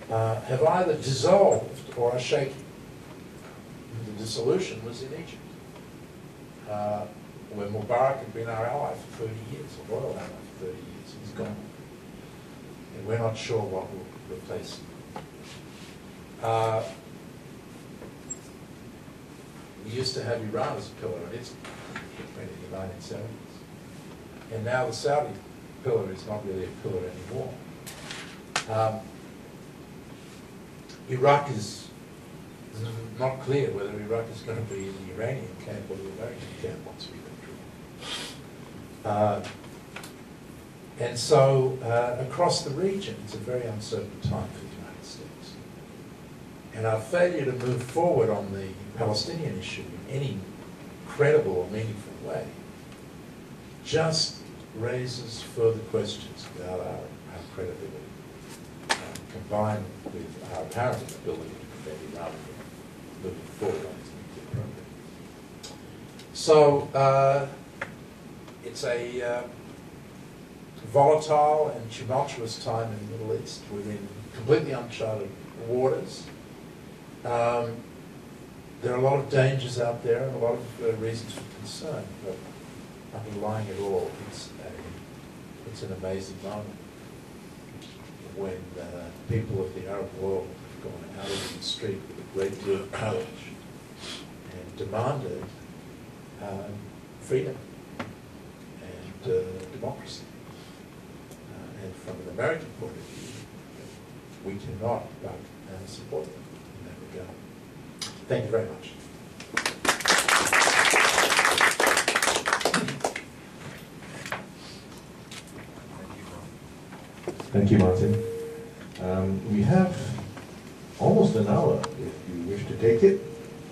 have either dissolved or are shaking. The dissolution was in Egypt, where Mubarak had been our ally for 30 years, a royal ally for 30 years. He's gone. And we're not sure what will replace him. We used to have Iran as a pillar, and it's in the 1970s. And now the Saudi pillar is not really a pillar anymore. Iraq is not clear whether Iraq is going to be in the Iranian camp or the American camp once we withdraw. And so across the region, it's a very uncertain time for the United States. And our failure to move forward on the Palestinian issue in any credible or meaningful way just raises further questions about our credibility, combined with our apparent inability to prevent Iran from moving forward on its nuclear program. So it's a volatile and tumultuous time in the Middle East. We're in completely uncharted waters. There are a lot of dangers out there and a lot of reasons for concern, but underlying it all, it's an amazing moment when people of the Arab world have gone out into the street with a great deal of courage and demanded freedom and democracy. And from an American point of view, we cannot but support them in that regard. Thank you very much. Thank you, Martin. We have almost an hour, if you wish to take it,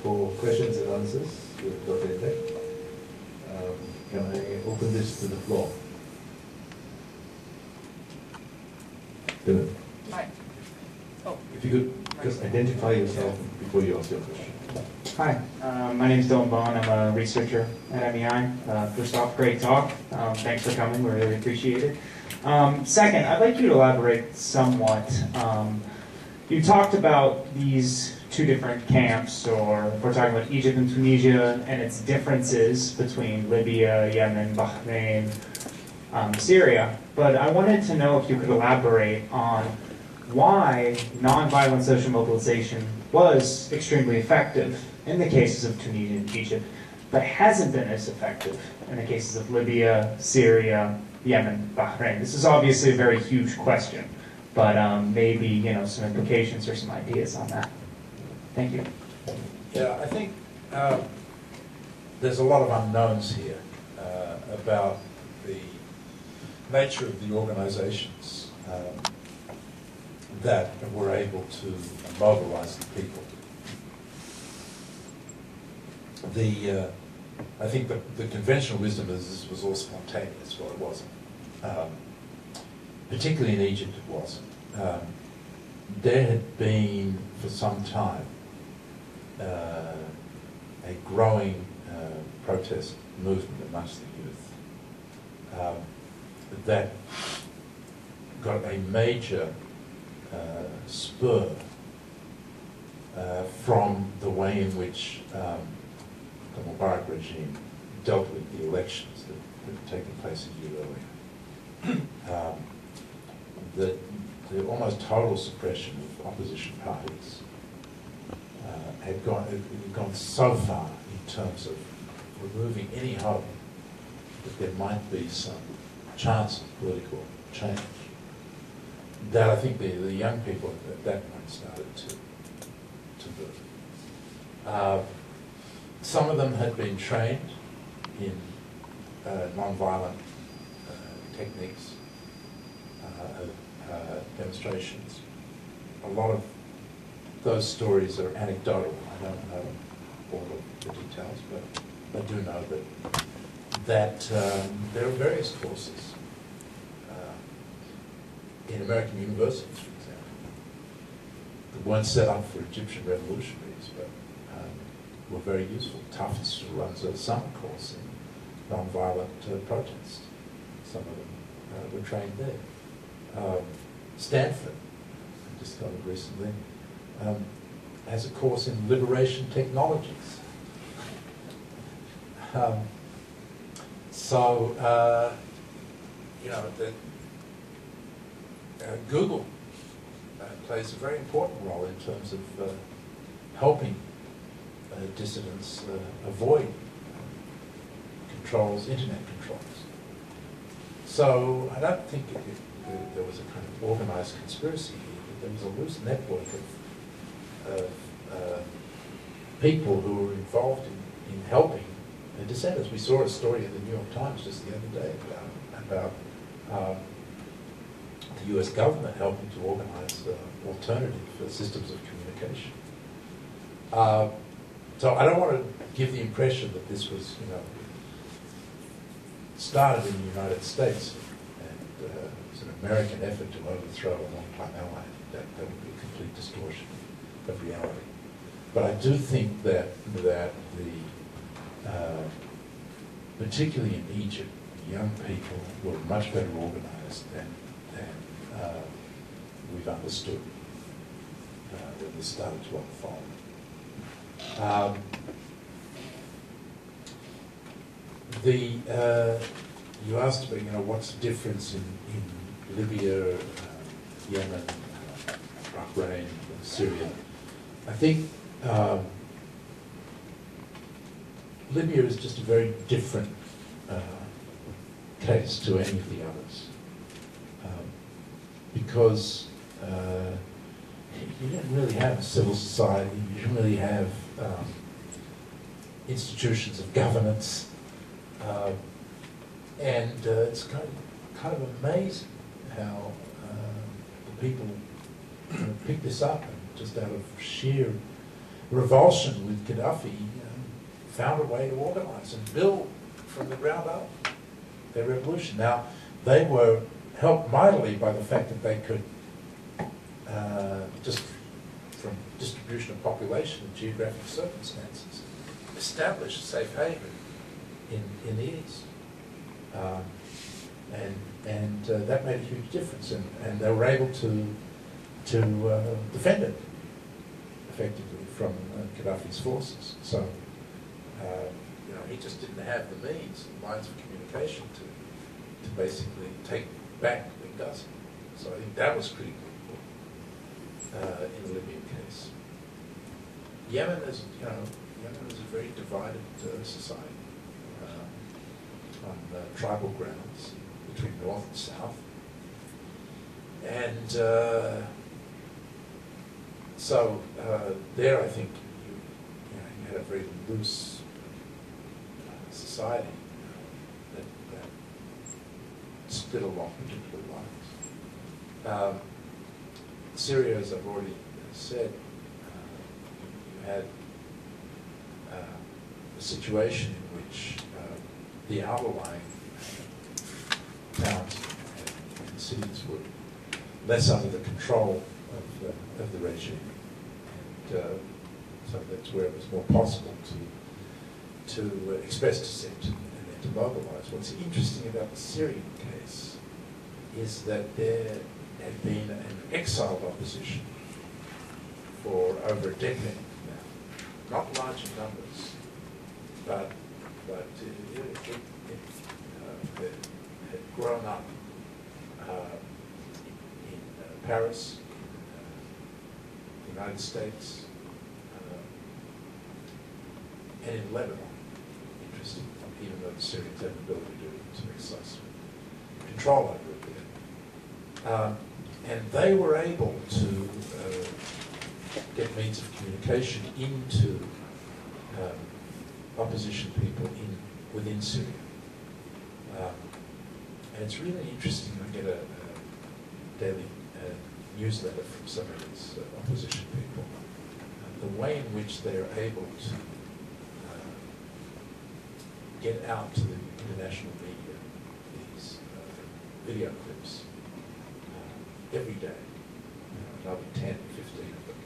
for questions and answers with Dr. INDYK. Can I open this to the floor? Dylan? Hi. Oh. If you could just identify yourself before you ask your question. Hi, my name is Dylan Bond. I'm a researcher at MEI. First off, great talk. Thanks for coming. We really appreciate it. Second, I'd like you to elaborate somewhat. You talked about these two different camps, or if we're talking about Egypt and Tunisia and its differences between Libya, Yemen, Bahrain, Syria. But I wanted to know if you could elaborate on why nonviolent social mobilization was extremely effective in the cases of Tunisia and Egypt, but hasn't been as effective in the cases of Libya, Syria, Yemen, Bahrain? This is obviously a very huge question, but maybe some implications or some ideas on that. Thank you. Yeah, I think there's a lot of unknowns here about the nature of the organizations that were able to mobilize the people. I think the conventional wisdom is this was all spontaneous. Well, it wasn't. Particularly in Egypt, it wasn't. There had been, for some time, a growing protest movement amongst the youth that got a major spur from the way in which the Mubarak regime dealt with the elections that had taken place a year earlier. The almost total suppression of opposition parties had gone so far in terms of removing any hope that there might be some chance of political change, that I think the young people at that point started to move. Some of them had been trained in non-violent techniques, demonstrations. A lot of those stories are anecdotal. I don't know all of the details, but I do know that there are various courses in American universities, for example, that weren't set up for Egyptian revolutionaries, but were very useful. Tufts runs a summer course in non-violent protest. Some of them were trained there. Stanford, I discovered recently, has a course in liberation technologies. Google plays a very important role in terms of helping dissidents avoid internet controls. So I don't think there was a kind of organized conspiracy here, but there was a loose network of people who were involved in helping dissenters. We saw a story in the New York Times just the other day about the US government helping to organize alternative systems of communication. So I don't want to give the impression that this was, started in the United States and it was an American effort to overthrow a long-time ally. That would be a complete distortion of reality. But I do think that particularly in Egypt, young people were much better organized than we've understood when this started to unfold. You asked about what's the difference in Libya, Yemen, Bahrain, Syria. I think Libya is just a very different case to any of the others because you didn't really have a civil society, you didn't really have institutions of governance, and it's kind of amazing how the people picked this up and just out of sheer revulsion with Gaddafi found a way to organize and build from the ground up their revolution. Now, they were helped mightily by the fact that they could, just from distribution of population and geographic circumstances, establish a safe haven in the East. And that made a huge difference, and they were able to defend it effectively from Gaddafi's forces. So, he just didn't have the means and lines of communication to basically take back Benghazi. So I think that was critically important in the Libyan case. Yemen is, it was a very divided society on tribal grounds between North and South. And so there I think you had a very loose society that split along particular lines. Syria, as I've already said, you had a situation in which the outlying towns and cities were less under the control of the regime. And so that's where it was more possible to express dissent and then to mobilize. What's interesting about the Syrian case is that there had been an exiled opposition for over a decade now. Not large in numbers, but it had grown up in Paris, the United States, and in Lebanon. Interesting, even though the Syrians have the ability to exercise control over it there. And they were able to get means of communication into opposition people within Syria. And it's really interesting. I get a daily newsletter from some of these opposition people. The way in which they're able to get out to the international media these video clips every day, another 10, 15 of them,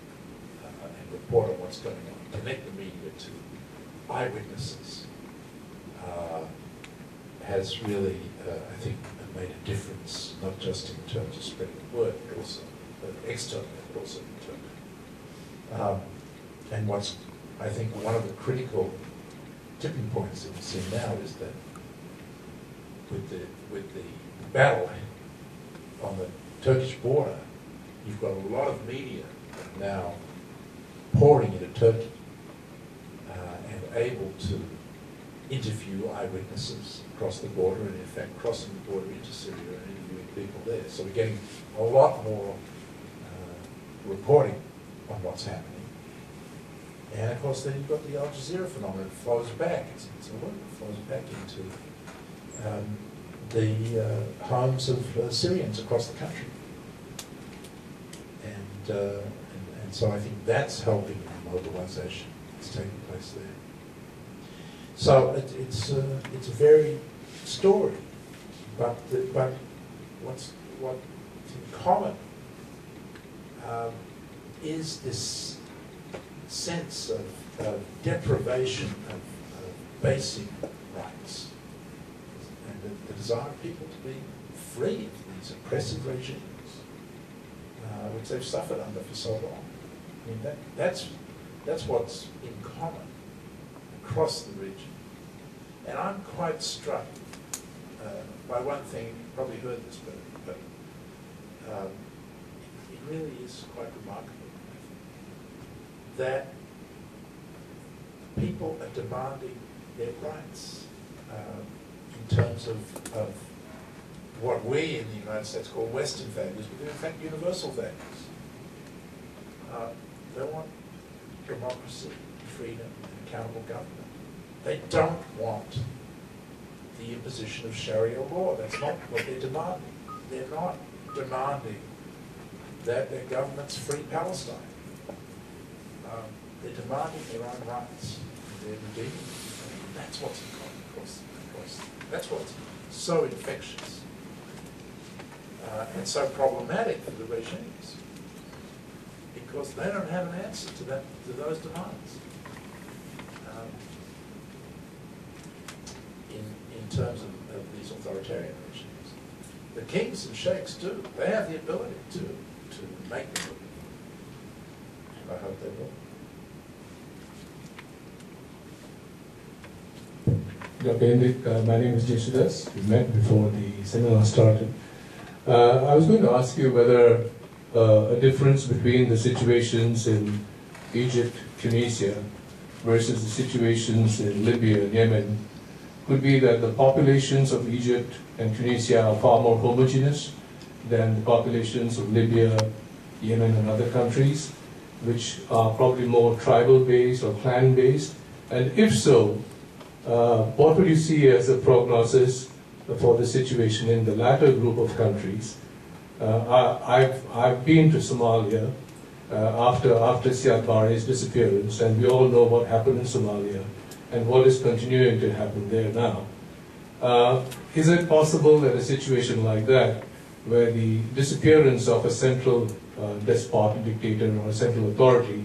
and report on what's going on, connect the media to eyewitnesses, has really, I think, made a difference, not just in terms of spreading the word, but also externally, but also internally. And what's, I think, one of the critical tipping points that we see now is that with the battle on the Turkish border, you've got a lot of media now pouring into Turkey and able to interview eyewitnesses across the border, and in fact crossing the border into Syria and interviewing people there. So we're getting a lot more reporting on what's happening. And of course then you've got the Al Jazeera phenomenon. It flows back, it flows back into the homes of Syrians across the country. And so I think that's helping the mobilization that's taking place there. So it's a varied story, but what's in common is this sense of deprivation of basic rights, and the desire of people to be free of these oppressive regimes, which they've suffered under for so long. I mean, that's what's in common across the region. And I'm quite struck by one thing. You've probably heard this, but it really is quite remarkable, that people are demanding their rights in terms of what we in the United States call Western values, but they're in fact universal values. They want democracy, freedom, and accountable government. They don't want the imposition of Sharia law. That's not what they're demanding. They're not demanding that their governments free Palestine. They're demanding their own rights. They're redeeming them. That's what's in common across. That's what's so infectious and so problematic for the regimes, because they don't have an answer to those demands. In terms of these authoritarian regimes, the kings and sheikhs do. They have the ability to make them look. And I hope they will. Dr. INDYK, my name is Jeshudas. We met before the seminar started. I was going to ask you whether a difference between the situations in Egypt, Tunisia, versus the situations in Libya and Yemen could be that the populations of Egypt and Tunisia are far more homogeneous than the populations of Libya, Yemen, and other countries, which are probably more tribal-based or clan-based? And if so, what would you see as a prognosis for the situation in the latter group of countries? I've been to Somalia after Siad Barre's disappearance, and we all know what happened in Somalia and what is continuing to happen there now. Is it possible that a situation like that, where the disappearance of a central despot, dictator, or a central authority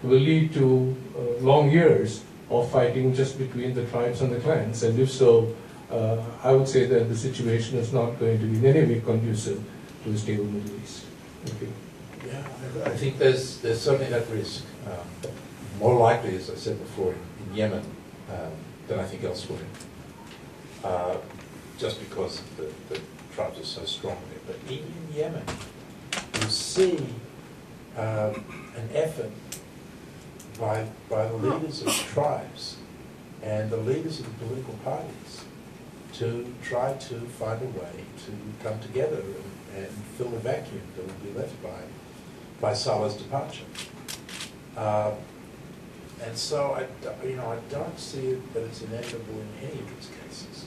will lead to long years of fighting just between the tribes and the clans? And if so, I would say that the situation is not going to be in any way conducive to a stable Middle East. Okay. Yeah, I think there's certainly that risk. More likely, as I said before, in Yemen than I think elsewhere. Just because the tribes are so strong there. But even in Yemen, you see an effort by the leaders of the tribes and the leaders of the political parties to try to find a way to come together and fill the vacuum that will be left by Salah's departure. And so I don't see it that it's inevitable in any of these cases.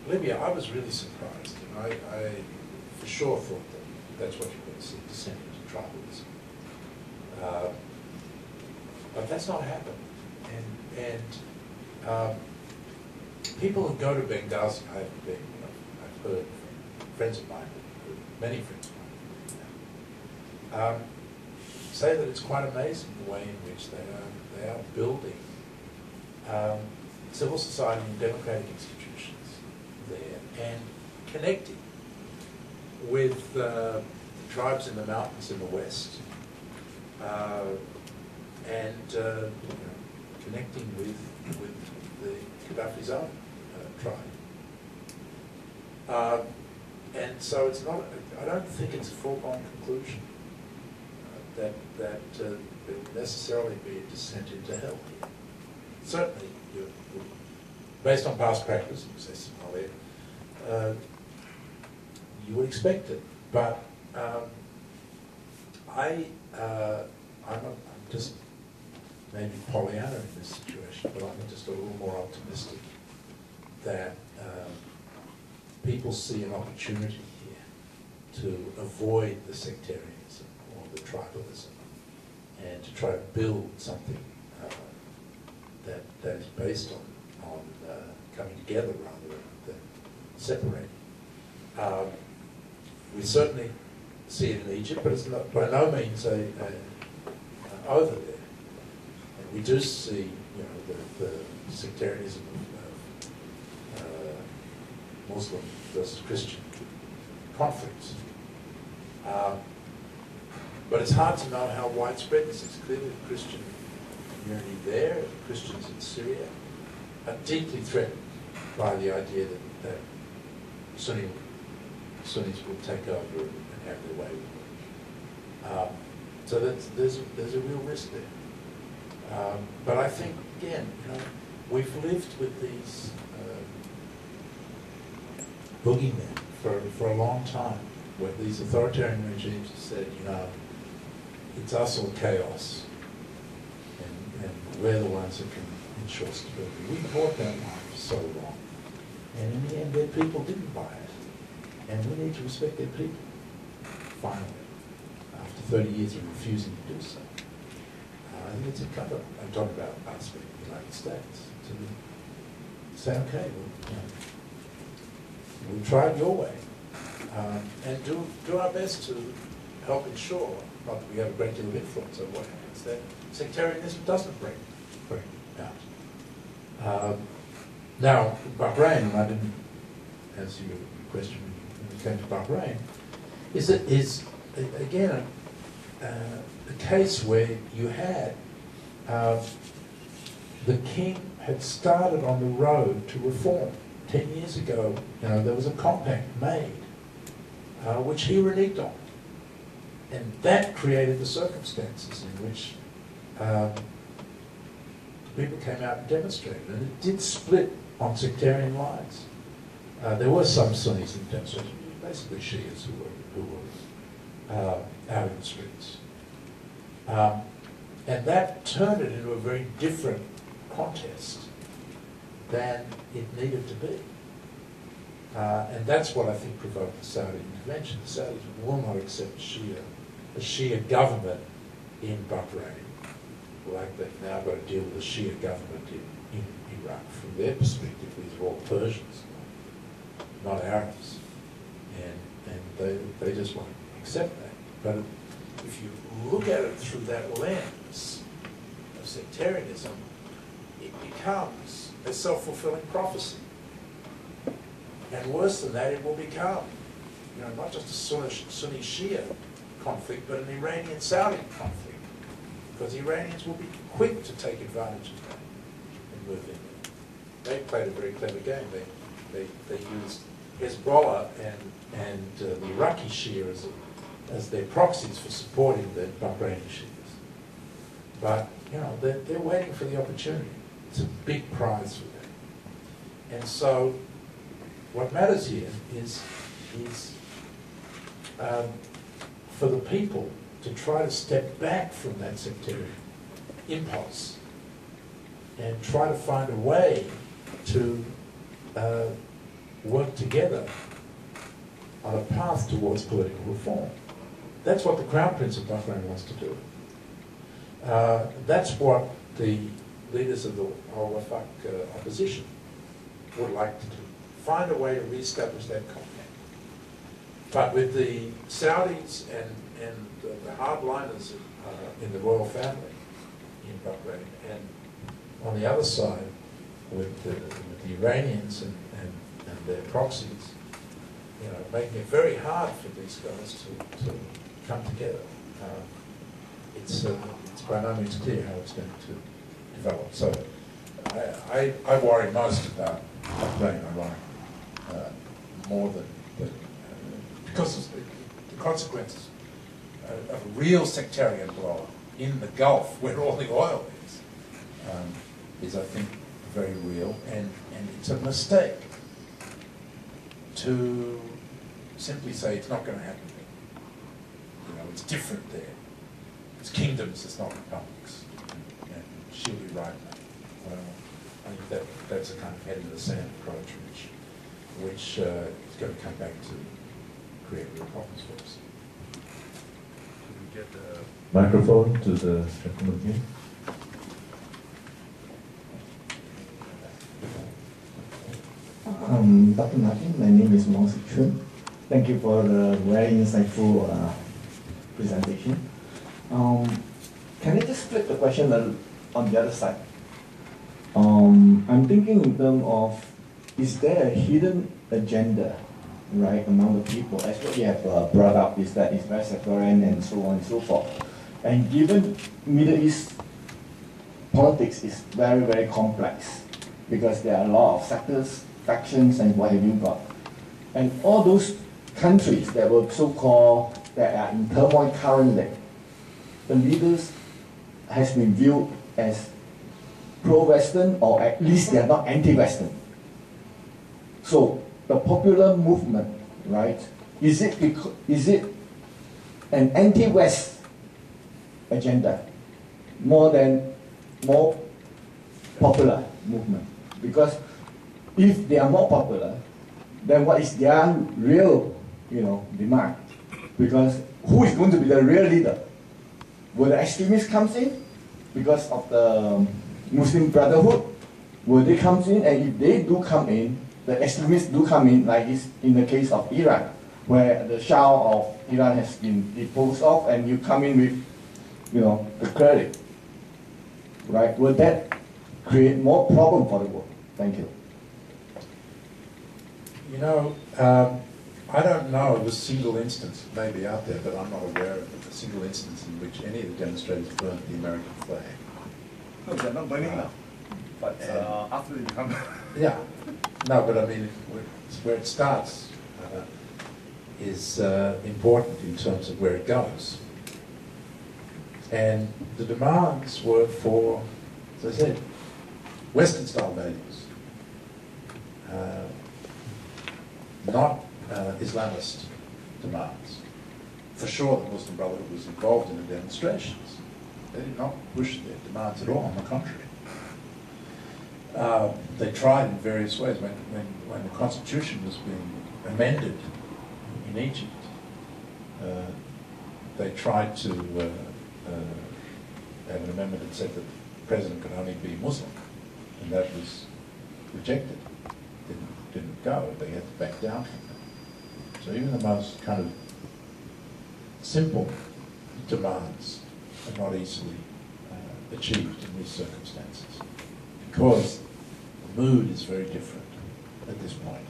Libya, I was really surprised, and I for sure thought that that's what you're going to see, descent into tribalism. But that's not happened. And people who go to Benghazi, I've heard from friends of mine, many friends of mine, say that it's quite amazing the way in which they are building civil society and democratic institutions there and connecting with the tribes in the mountains in the west and connecting with the Gaddafi's own tribe. And so it's not, I don't think it's a foregone conclusion that there would necessarily be a descent into hell here. Certainly, based on past practice, say Somalia, you would expect it. But I'm just maybe Pollyanna in this situation, but I'm just a little more optimistic that people see an opportunity here to avoid the sectarianism or the tribalism and to try to build something that is based on coming together rather than separating. We certainly see it in Egypt, but it's not, by no means over there. And we do see, the sectarianism of Muslim versus Christian conflicts. But it's hard to know how widespread this is. Clearly the Christian community there, the Christians in Syria, are deeply threatened by the idea that Sunnis will take over and have their way with it. So there's a real risk there. But I think, again, we've lived with these boogeymen for a long time, where these authoritarian regimes have said, it's us or chaos, and we're the ones that can ensure stability. We fought that line for so long, and in the end, their people didn't buy it, and we need to respect their people, finally, after 30 years of refusing to do so. I think it's incumbent, I'm talking about us, but the United States, to say, okay, we'll try it your way, and do our best to help ensure, not that we have a great deal of influence over what happens, that sectarianism doesn't break out. Now, Bahrain, and I didn't answer your question when you came to Bahrain, is again a case where you had the king had started on the road to reform. 10 years ago, there was a compact made, which he reneged on. And that created the circumstances in which people came out and demonstrated, and it did split on sectarian lines. There were some Sunnis in demonstration, basically Shias who were out in the streets. And that turned it into a very different contest than it needed to be. And that's what I think provoked the Saudi intervention. The Saudis will not accept a Shia government in Bahrain, like they've now got to deal with a Shia government in Iraq. From their perspective, these are all Persians, not Arabs. And they just won't accept that. But if you look at it through that lens of sectarianism, it becomes a self-fulfilling prophecy. And worse than that, it will become, not just a Sunni Shia conflict, but an Iranian-Saudi conflict. Because the Iranians will be quick to take advantage of that and move in there. They played a very clever game. They used Hezbollah and the Iraqi Shia as their proxies for supporting the Bahraini Shias. But, they're waiting for the opportunity. It's a big prize for them. And so, what matters here is for the people to try to step back from that sectarian impulse and try to find a way to work together on a path towards political reform. That's what the Crown Prince of Bahrain wants to do. That's what the leaders of the Al-Wafaq opposition would like to do. Find a way to re-establish that contact. But with the Saudis and the hardliners in the royal family in Bahrain, and on the other side with the Iranians and their proxies, making it very hard for these guys to come together. It's by no means clear how it's going to develop. So I worry most about Bahrain, ironically, more than because of the consequences of a real sectarian blow in the Gulf, where all the oil is I think very real, and it's a mistake to simply say it's not going to happen there. It's different there. It's kingdoms, it's not republics. And she'll be right now. I think that's a kind of head in the sand approach which is going to come back to create real problems for us. Can we get the microphone to the gentleman here? Dr. Martin, my name is Mong Sik Chun. Thank you for the very insightful presentation. Can I just flip the question on the other side? I'm thinking in terms of, is there a hidden agenda, right, among the people? As what you have brought up, is that it's very sectarian and so on and so forth. And given Middle East politics is very, very complex, because there are a lot of sectors, factions, and what have you got. And all those countries that were so-called, that are in turmoil currently, the leaders has been viewed as pro-Western, or at least they are not anti-Western. So the popular movement, right, is it an anti-West agenda more popular movement? Because if they are more popular, then what is their real, demand? Because who is going to be the real leader? Will the extremists come in because of the Muslim Brotherhood? Will they come in? And if they do come in, the extremists do come in, like is in the case of Iran, where the Shah of Iran has been disposed of, and you come in with, the credit, right? Will that create more problem for the world? Thank you. I don't know of a single instance, maybe out there, but I'm not aware of a single instance in which any of the demonstrators burned the American flag. No, they're not burning now. But after they become... Yeah. No, but I mean, where it starts is important in terms of where it goes. And the demands were for, as I said, Western-style values, not Islamist demands. For sure, the Muslim Brotherhood was involved in the demonstrations. They did not push their demands at all, on the contrary. They tried in various ways. When the constitution was being amended in Egypt, they tried to have an amendment that said that the president could only be Muslim, and that was rejected. Didn't go. They had to back down from that. So even the most kind of simple demands are not easily achieved in these circumstances, because the mood is very different at this point.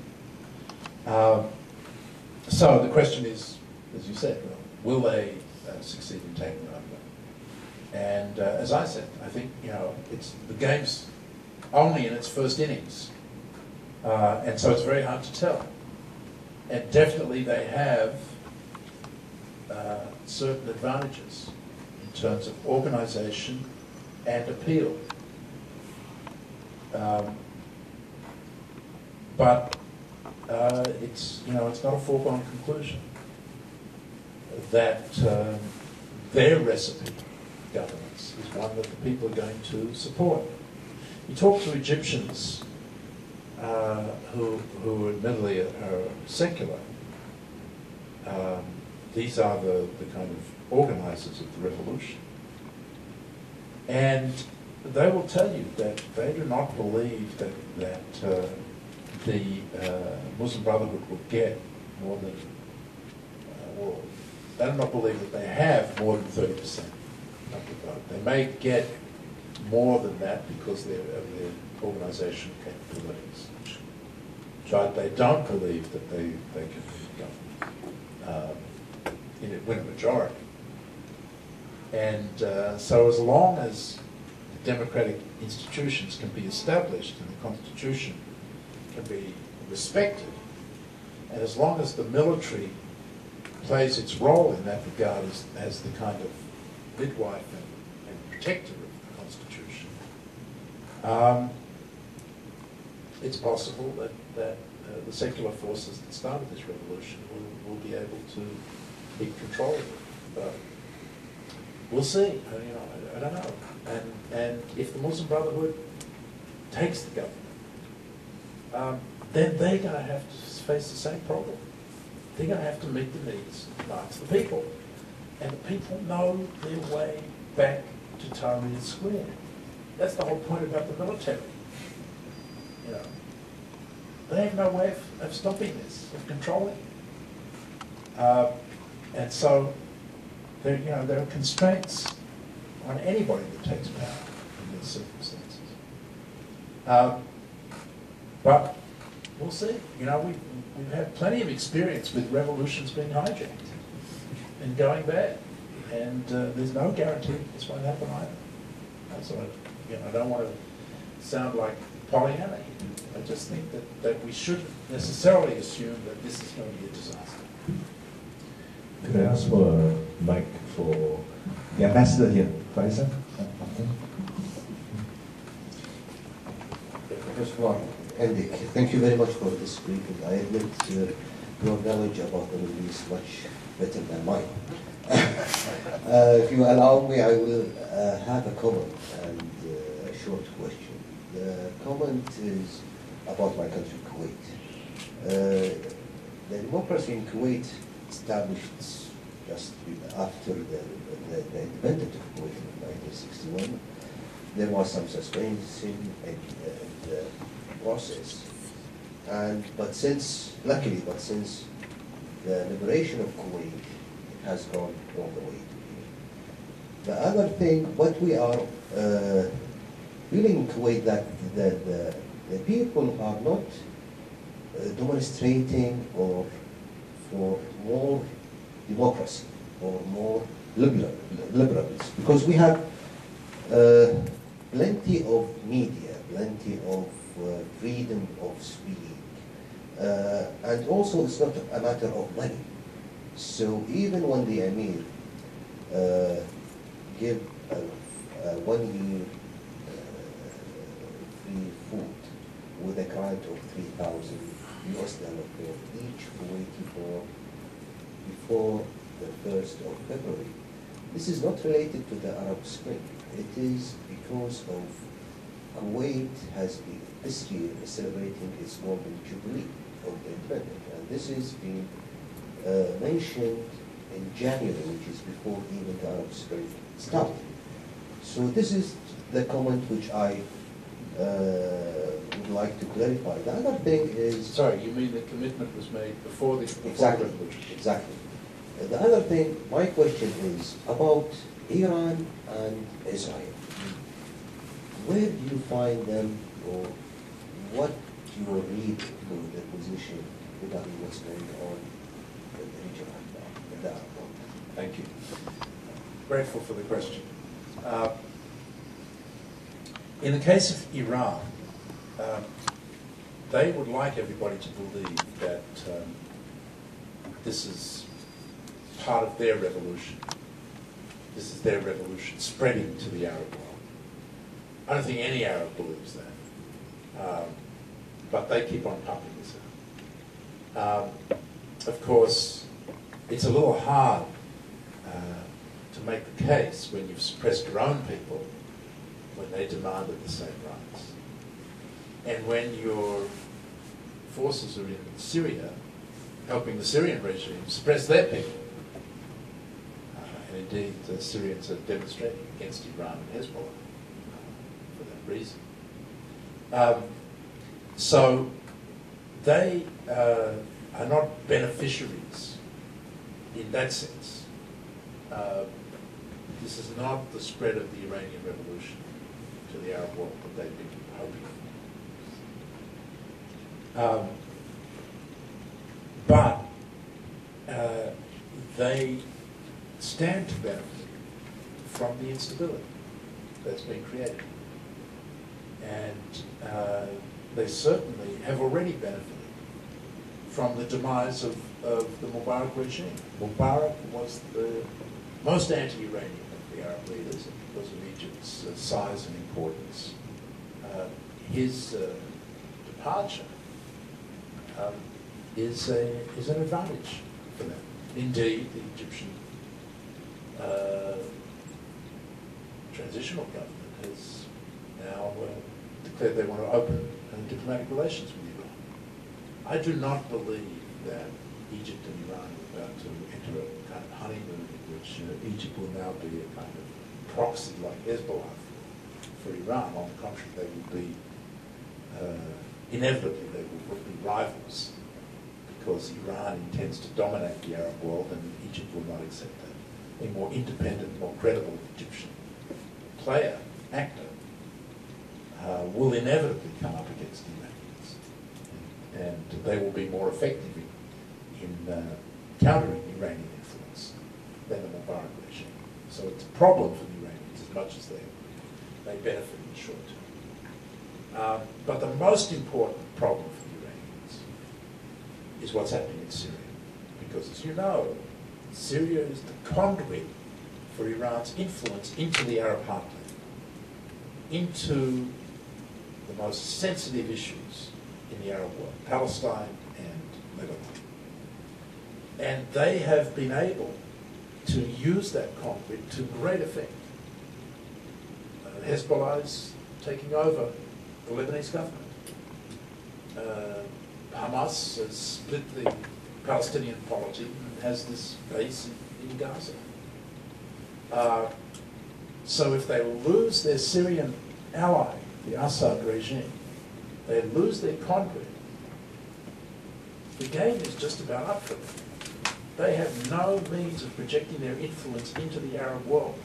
So the question is, as you said, will they succeed in taking over? And as I said, I think it's the game's only in its first innings, and so it's very hard to tell. And definitely they have certain advantages in terms of organisation and appeal. But it's it's not a foregone conclusion that their recipe governance is one that the people are going to support. You talk to Egyptians who admittedly are secular. These are the kind of organisers of the revolution. And they will tell you that they do not believe that the Muslim Brotherhood will get more than, or they do not believe that they have more than 30% of the vote. They may get more than that because of their organisation capabilities. But they don't believe that they can win a majority. And so as long as the democratic institutions can be established and the constitution can be respected, and as long as the military plays its role in that regard as the kind of midwife and protector of the constitution, it's possible that the secular forces that started this revolution will be able to keep control of it. But we'll see. I don't know. And if the Muslim Brotherhood takes the government, then they're going to have to face the same problem. They're going to have to meet the needs and demands of the people. And the people know their way back to Tahrir Square. That's the whole point about the military. They have no way of stopping this, of controlling it. And so there are constraints on anybody that takes power in these circumstances. But we'll see. We've had plenty of experience with revolutions being hijacked and going bad. And there's no guarantee this won't happen either. So I don't want to sound like Pollyanna here. I just think that we shouldn't necessarily assume that this is going to be a disaster. Could I ask for a mic for the ambassador here, Faisal? First of all, INDYK, thank you very much for this briefing. I admit your knowledge about the Middle East much better than mine. If you allow me, I will have a comment and a short question. The comment is about my country, Kuwait. The democracy in Kuwait established just after the independence of Kuwait in 1961. There was some suspension in the process, but since the liberation of Kuwait, it has gone all the way to here. The other thing, what we are feeling in Kuwait, that the people are not demonstrating or for more democracy or more liberalism, because we have plenty of media, plenty of freedom of speaking, and also it's not a matter of money. So even when the Emir give a 1 year for each Kuwaiti before the 1st of February. This is not related to the Arab Spring. It is because of Kuwait has been this year celebrating its Golden Jubilee of the independence, and this is being mentioned in January, which is before even the Arab Spring started. So this is the comment which I would like to clarify. The other thing is... Sorry, you mean the commitment was made before the Exactly, revolution? exactly. The other thing, my question is about Iran and Israel. Where do you find them, or what you read for their position regarding what's going on in the region right now, in the Arab world? Thank you. Grateful for the question. In the case of Iran, they would like everybody to believe that this is part of their revolution. This is their revolution spreading to the Arab world. I don't think any Arab believes that, but they keep on pumping this out. Of course, it's a little hard to make the case when you've suppressed your own people when they demanded the same rights. And when your forces are in Syria helping the Syrian regime suppress their people. And indeed, the Syrians are demonstrating against Iran and Hezbollah for that reason. So they are not beneficiaries in that sense. This is not the spread of the Iranian Revolution to the Arab world that they've been hoping for. But they stand to benefit from the instability that's been created. And they certainly have already benefited from the demise of the Mubarak regime. Mubarak was the most anti-Iranian of the Arab leaders because of Egypt's size and importance. His departure is an advantage for them. Indeed, the Egyptian transitional government has now declared they want to open diplomatic relations with Iran. I do not believe that Egypt and Iran are about to enter a kind of honeymoon in which Egypt will now be a kind of proxy like Hezbollah for Iran. On the contrary, they will be, inevitably, they will be rivals because Iran intends to dominate the Arab world and Egypt will not accept that. A more independent, more credible Egyptian player, actor, will inevitably come up against the Iranians. And they will be more effective in countering Iranian influence than the Mubarak regime. So it's a problem for the Iranians as much as they benefit in the short term. But the most important problem for the Iranians is what's happening in Syria. Because as you know, Syria is the conduit for Iran's influence into the Arab heartland, into the most sensitive issues in the Arab world, Palestine and Lebanon. And they have been able to use that conduit to great effect. Hezbollah is taking over the Lebanese government. Hamas has split the Palestinian polity and has this base in Gaza. So if they lose their Syrian ally, the Assad regime, they lose their conduit, the game is just about up for them. They have no means of projecting their influence into the Arab world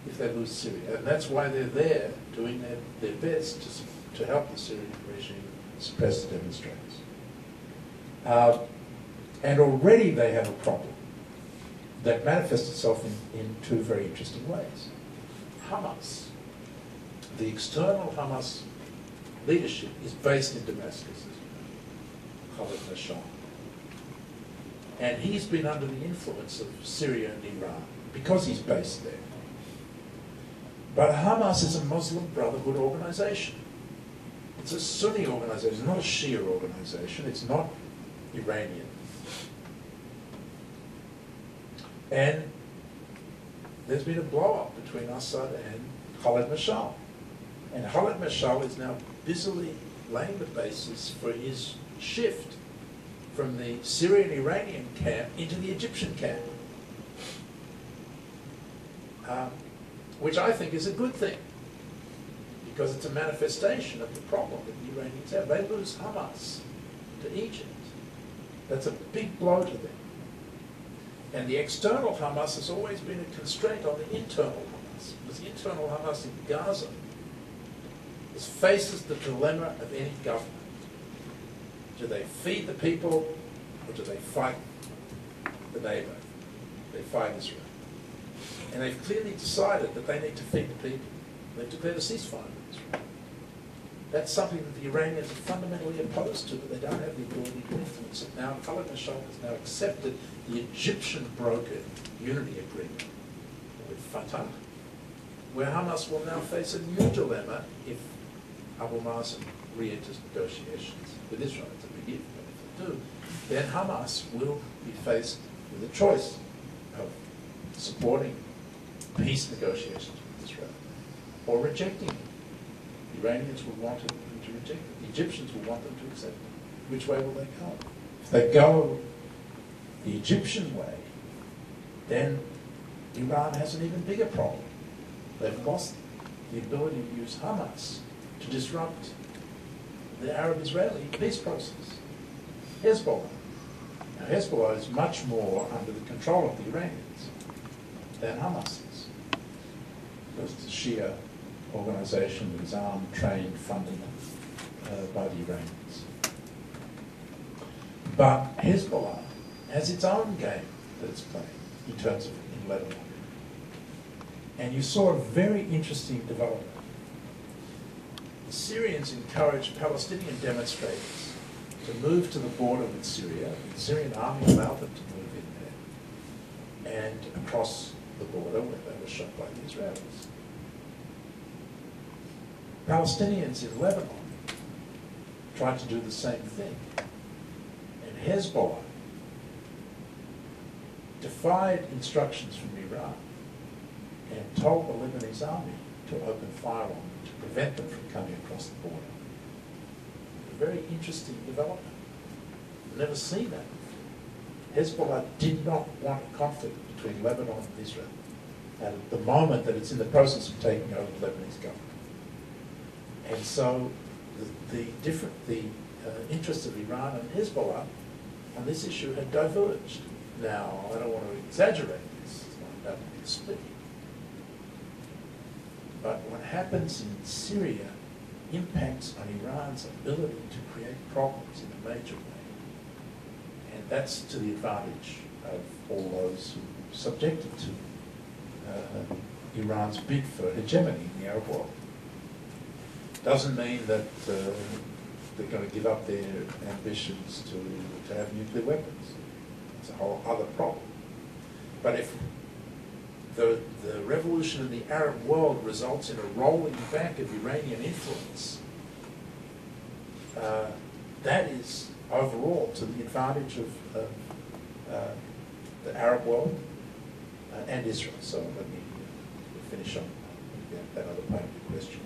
if they lose Syria. And that's why they're there doing their best to help the Syrian regime suppress the demonstrators. And already they have a problem that manifests itself in two very interesting ways. Hamas, the external Hamas leadership is based in Damascus, as you know, Khalid Mashal. And he's been under the influence of Syria and Iran because he's based there. But Hamas is a Muslim Brotherhood organization. It's a Sunni organization, not a Shia organization. It's not Iranian. And there's been a blow-up between Assad and Khaled Mashal. And Khaled Mashal is now busily laying the basis for his shift from the Syrian-Iranian camp into the Egyptian camp, which I think is a good thing, because it's a manifestation of the problem that the Iranians have. They lose Hamas to Egypt. That's a big blow to them. And the external Hamas has always been a constraint on the internal Hamas, because the internal Hamas in Gaza faces the dilemma of any government. Do they feed the people, or do they fight the neighbor? They fight Israel. And they've clearly decided that they need to feed the people. They've declared a ceasefire with Israel. That's something that the Iranians are fundamentally opposed to, but they don't have the ability to influence it. Now, Khaled Mashal has now accepted the Egyptian brokered unity agreement with Fatah, where Hamas will now face a new dilemma if Abu Mazen re-enters negotiations with Israel. It's a big if, but if they do, then Hamas will be faced with a choice of supporting peace negotiations with Israel or rejecting it. The Iranians will want them to reject it. The Egyptians will want them to accept it. Which way will they go? If they go the Egyptian way, then Iran has an even bigger problem. They've lost the ability to use Hamas to disrupt the Arab-Israeli peace process. Hezbollah. Now, Hezbollah is much more under the control of the Iranians than Hamas is, because it's a Shia organization that is armed, trained, funded by the Iranians. But Hezbollah has its own game that it's playing in terms of in Lebanon. And you saw a very interesting development. The Syrians encouraged Palestinian demonstrators to move to the border with Syria. The Syrian army allowed them to move in there and across the border where they were shot by the Israelis. Palestinians in Lebanon tried to do the same thing. And Hezbollah defied instructions from Iran and told the Lebanese army to open fire on them to prevent them from coming across the border. A very interesting development. I've never seen that before. Hezbollah did not want a conflict between Lebanon and Israel at the moment that it's in the process of taking over the Lebanese government. And so the interests of Iran and Hezbollah on this issue had diverged. Now, I don't want to exaggerate this, it's not about to be split. But what happens in Syria impacts on Iran's ability to create problems in a major way. And that's to the advantage of all those who are subjected to Iran's bid for hegemony in the Arab world. Doesn't mean that they're going to give up their ambitions to have nuclear weapons. It's a whole other problem. But if the revolution in the Arab world results in a rolling back of Iranian influence, that is overall to the advantage of the Arab world and Israel. So let me finish on that other part of your question.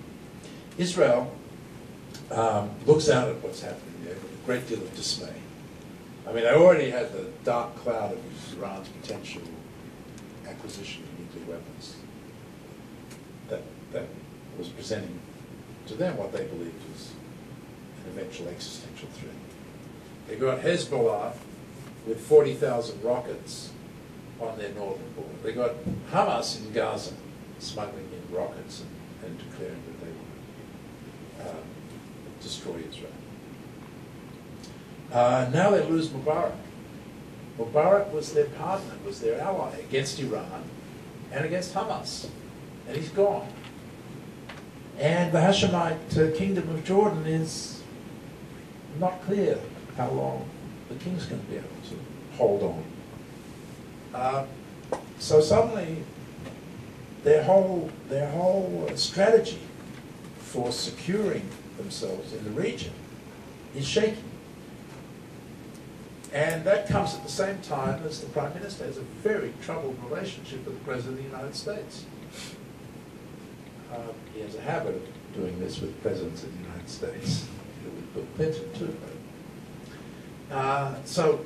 Israel looks out at what's happening there with a great deal of dismay. I mean, they already had the dark cloud of Iran's potential acquisition of nuclear weapons that was presenting to them what they believed was an eventual existential threat. They got Hezbollah with 40,000 rockets on their northern border. They got Hamas in Gaza smuggling in rockets and declaring that they would destroy Israel. Now they lose Mubarak. Mubarak was their partner, was their ally against Iran and against Hamas. And he's gone. And the Hashemite kingdom of Jordan is not clear how long the king's going to be able to hold on. So suddenly, their whole strategy for securing themselves in the region is shaky. And that comes at the same time as the Prime Minister has a very troubled relationship with the President of the United States. He has a habit of doing this with presidents of the United States. With Bill Clinton too. So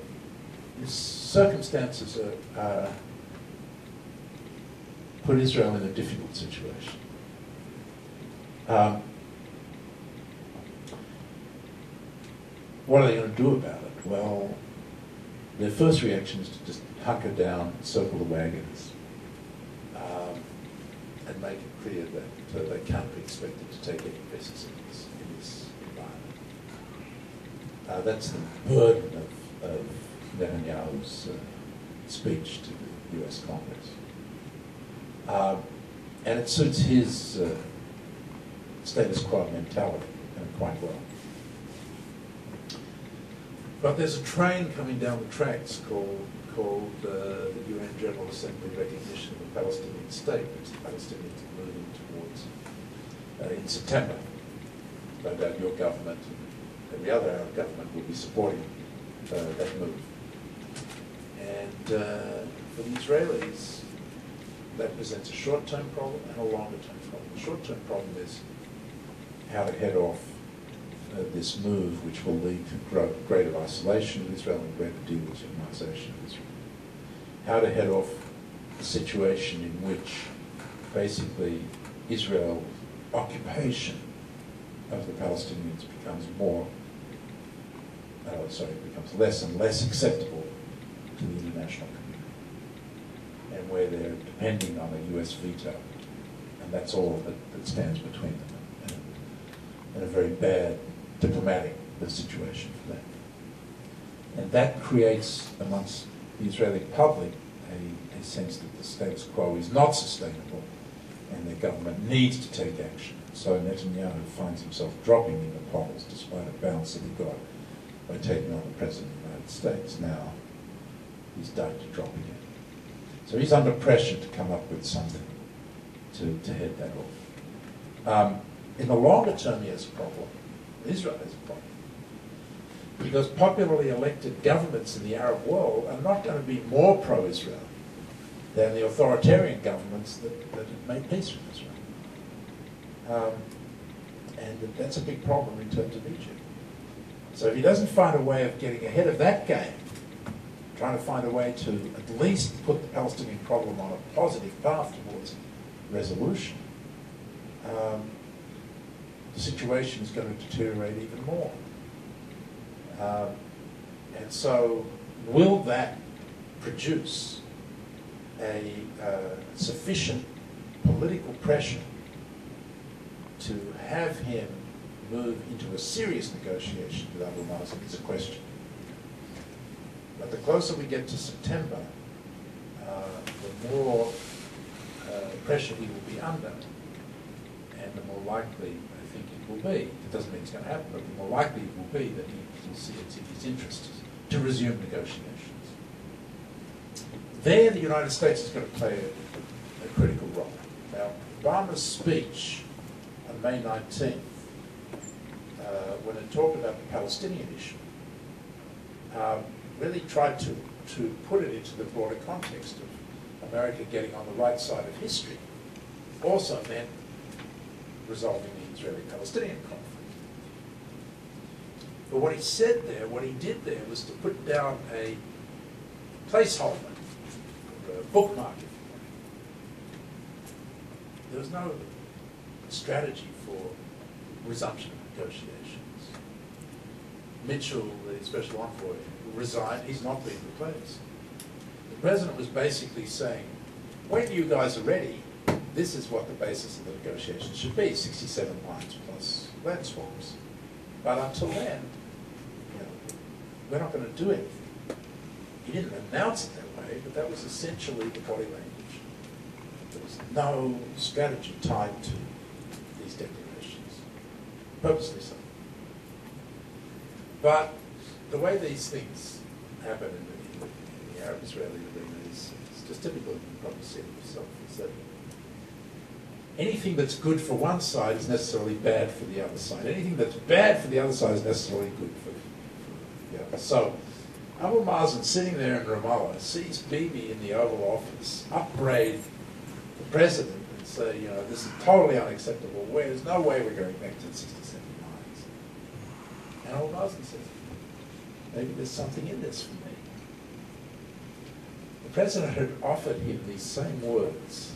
the circumstances put Israel in a difficult situation. What are they going to do about it? Well, their first reaction is to just hunker down, circle the wagons, and make it clear that they can't be expected to take any risks in this environment. That's the burden of Netanyahu's speech to the US Congress. And it suits his status quo mentality quite well. But there's a train coming down the tracks called the UN General Assembly recognition of the Palestinian state, which the Palestinians are moving towards in September. No doubt your government and every other Arab government will be supporting that move. And for the Israelis, that presents a short-term problem and a longer-term problem. The short-term problem is how to head off this move, which will lead to greater isolation of Israel and greater delegitimisation of Israel. How to head off a situation in which basically Israel's occupation of the Palestinians becomes becomes less and less acceptable to the international community, and where they're depending on a US veto, and that's all that stands between them, and a very bad diplomatic situation for them. And that creates amongst the Israeli public a sense that the status quo is not sustainable and their government needs to take action. So Netanyahu finds himself dropping in the polls despite a bounce that he got by taking on the President of the United States. Now he's done to drop again. So he's under pressure to come up with something to head that off. In the longer term, he has a problem. Israel has a problem. Because popularly elected governments in the Arab world are not going to be more pro-Israel than the authoritarian governments that have made peace with Israel. And that's a big problem in terms of Egypt. So if he doesn't find a way of getting ahead of that game, trying to find a way to at least put the Palestinian problem on a positive path towards resolution, the situation is going to deteriorate even more. And so will that produce a sufficient political pressure to have him move into a serious negotiation with Abu Mazen is a question. But the closer we get to September, the more pressure he will be under, and the more likely I think it will be. It doesn't mean it's going to happen, but the more likely it will be that he will see it's in his interest to resume negotiations. There, the United States is going to play a critical role. Now, Obama's speech on May 19th, when it talked about the Palestinian issue, really tried to put it into the broader context of America getting on the right side of history, also meant resolving the Israeli-Palestinian conflict. But what he said there, what he did there, was to put down a placeholder, or a bookmark, if you like. There was no strategy for resumption of negotiations. Mitchell, the special envoy, resigned. He's not being replaced. The president was basically saying, when you guys are ready, this is what the basis of the negotiations should be, 67 lines plus land swaps. But until then, we're not going to do anything. He didn't announce it that way, but that was essentially the body language. There was no strategy tied to these declarations, purposely so. But the way these things happen in the Arab-Israeli arena is just typical, you've probably seen it yourself, is that anything that's good for one side is necessarily bad for the other side. Anything that's bad for the other side is necessarily good for the other. So Abu Mazen sitting there in Ramallah sees Bibi in the Oval Office upbraid the president and say, you know, this is totally unacceptable. There's no way we're going back to the 67 lines. And Abu Mazen says, maybe there's something in this for me. The president had offered him these same words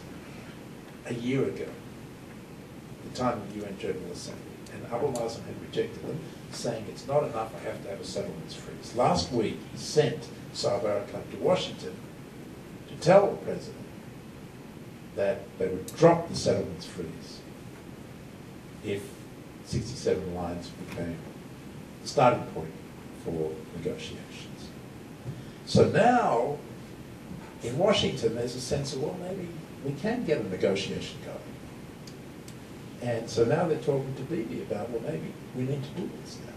a year ago, at the time of the UN General Assembly, and Abu Mazen had rejected them, saying it's not enough, I have to have a settlements freeze. Last week, he sent Saeb Erekat to Washington to tell the president that they would drop the settlements freeze if 67 lines became the starting point for negotiations. So now, in Washington, there's a sense of, well, maybe we can get a negotiation going. And so now they're talking to Bibi about, well, maybe we need to do this now.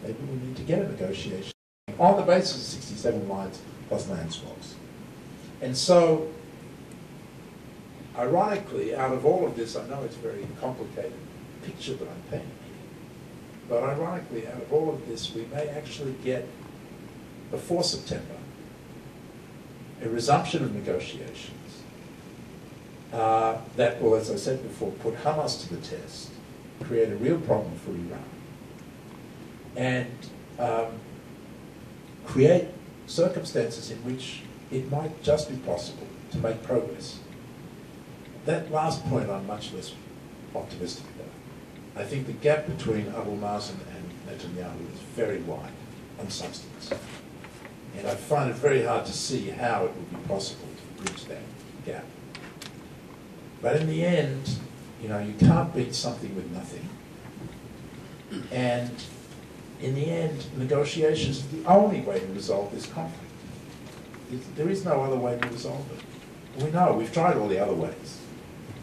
Maybe we need to get a negotiation on the basis of 67 lines plus land swaps. And so, ironically, out of all of this, I know it's a very complicated picture that I'm painting here, but ironically, out of all of this, we may actually get, before September, a resumption of negotiations that will, as I said before, put Hamas to the test, create a real problem for Iran, and create circumstances in which it might just be possible to make progress. That last point I'm much less optimistic about. I think the gap between Abu Mazen and Netanyahu is very wide on substance. And I find it very hard to see how it would be possible to bridge that gap. But in the end, you know, you can't beat something with nothing. And in the end, negotiations are the only way to resolve this conflict. There is no other way to resolve it. We know, we've tried all the other ways.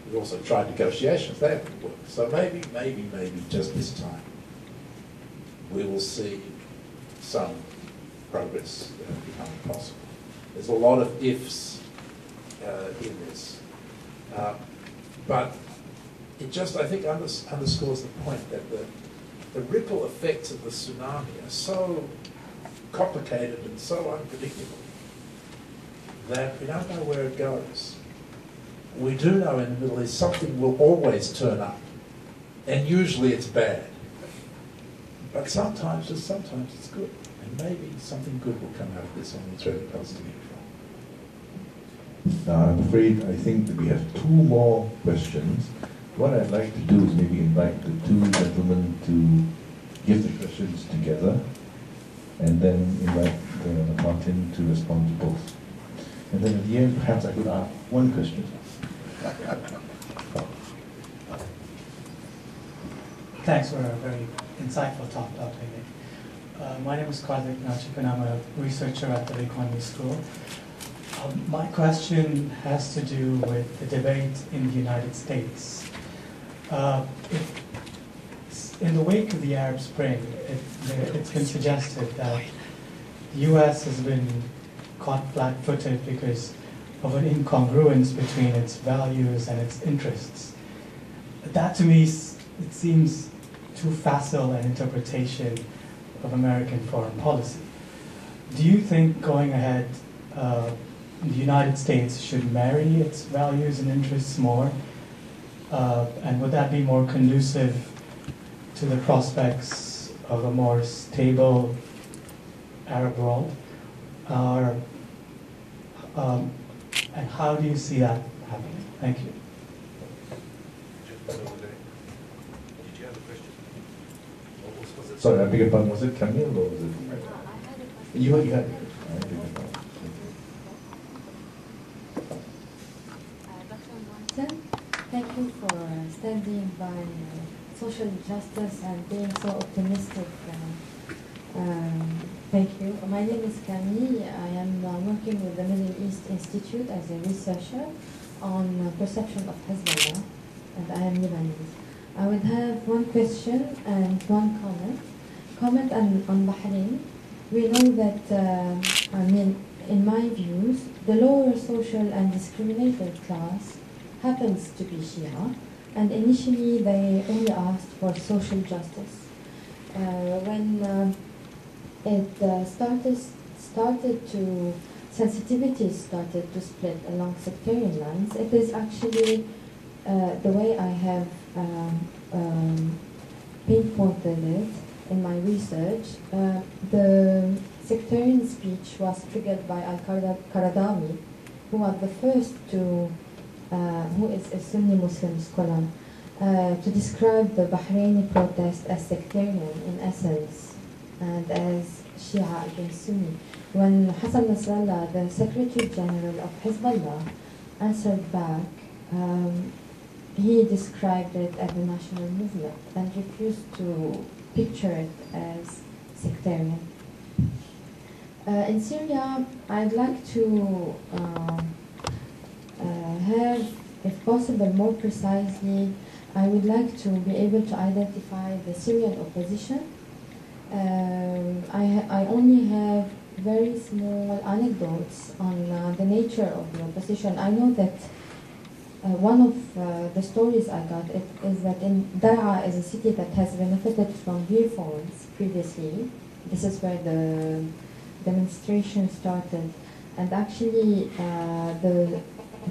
We've also tried negotiations, they haven't worked. So maybe, just this time, we will see some progress becoming possible. There's a lot of ifs in this. But it just, I think, underscores the point that the ripple effects of the tsunami are so complicated and so unpredictable that we don't know where it goes. We do know in the Middle East something will always turn up, and usually it's bad. But sometimes it's good, and maybe something good will come out of this on the Israeli-Palestinian front. Now, I'm afraid I think that we have two more questions. What I'd like to do is maybe invite the two gentlemen to give the questions together, and then invite Martin to respond to both. And then at the end, perhaps I could ask one question. Thanks for a very insightful talk, Dr. Nick. My name is Karthik Nachik, and I'm a researcher at the Economy School. My question has to do with the debate in the United States. In the wake of the Arab Spring, it's been suggested that the U.S. has been caught flat-footed because of an incongruence between its values and its interests. That, to me, it seems too facile an interpretation of American foreign policy. Do you think going ahead, the United States should marry its values and interests more? And would that be more conducive to the prospects of a more stable Arab world? And how do you see that happening? Thank you. Did you have a question? Was it? Sorry, I beg your pardon. Was it Camille or was it? I had a question. You had it. Dr. Martin, thank you for standing by social justice and being so optimistic. Thank you. My name is Camille. I am working with the Middle East Institute as a researcher on perception of Hezbollah, and I am Lebanese. I would have one question and one comment. Comment on Bahrain. We know that, in my views, the lower social and discriminated class happens to be Shia, and initially they only asked for social justice. When it sensitivity started to split along sectarian lines. It is actually the way I have pinpointed it in my research. The sectarian speech was triggered by Al-Qaradawi, who was the first to, who is a Sunni Muslim scholar, to describe the Bahraini protest as sectarian in essence and as Shia against Sunni. When Hassan Nasrallah, the Secretary General of Hezbollah, answered back, he described it as a national movement and refused to picture it as sectarian. In Syria, I'd like to have, if possible, more precisely, I would like to be able to identify the Syrian opposition. I only have very small anecdotes on the nature of the opposition. I know that one of the stories I got is that in Daraa is a city that has benefited from reforms previously. This is where the demonstration started, and actually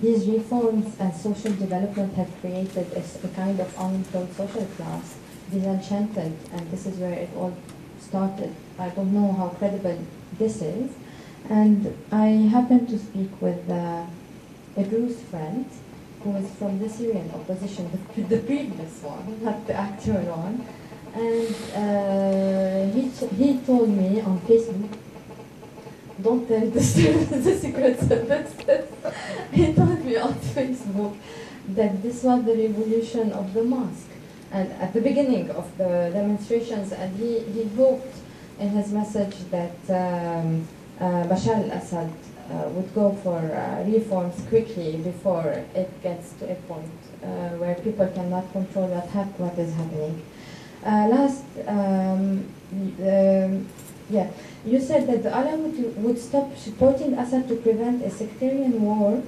these reforms and social development have created a kind of unemployed social class, disenchanted, and this is where it all started. I don't know how credible this is, and I happened to speak with a Druze friend who is from the Syrian opposition, the previous one, not the actual one, and he told me on Facebook, don't tell the secret services. He told me on Facebook that this was the revolution of the mosque, and at the beginning of the demonstrations, and he hoped in his message that Bashar al-Assad would go for reforms quickly before it gets to a point where people cannot control what is happening. You said that the Allah would stop supporting Assad to prevent a sectarian war.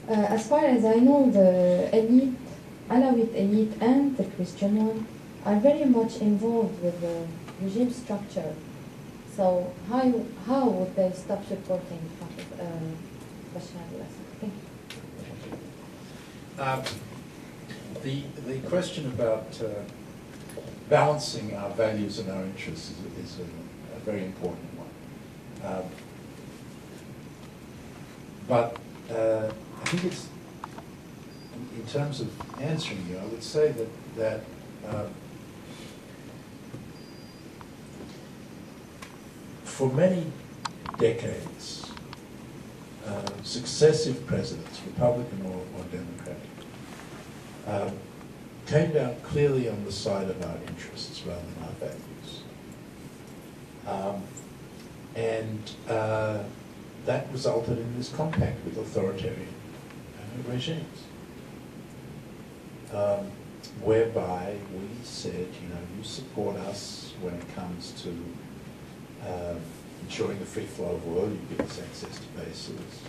As far as I know, the elite, Alawite elite and the Christian one are very much involved with the regime structure. So how would they stop supporting Bashar al-Assad? Thank you. The question about balancing our values and our interests is a very important one. But I think it's, in terms of answering you, I would say that for many decades, successive presidents, Republican or Democratic, came down clearly on the side of our interests rather than our values. That resulted in this compact with authoritarian regimes, whereby we said, you support us when it comes to ensuring the free flow of oil, you give us access to bases,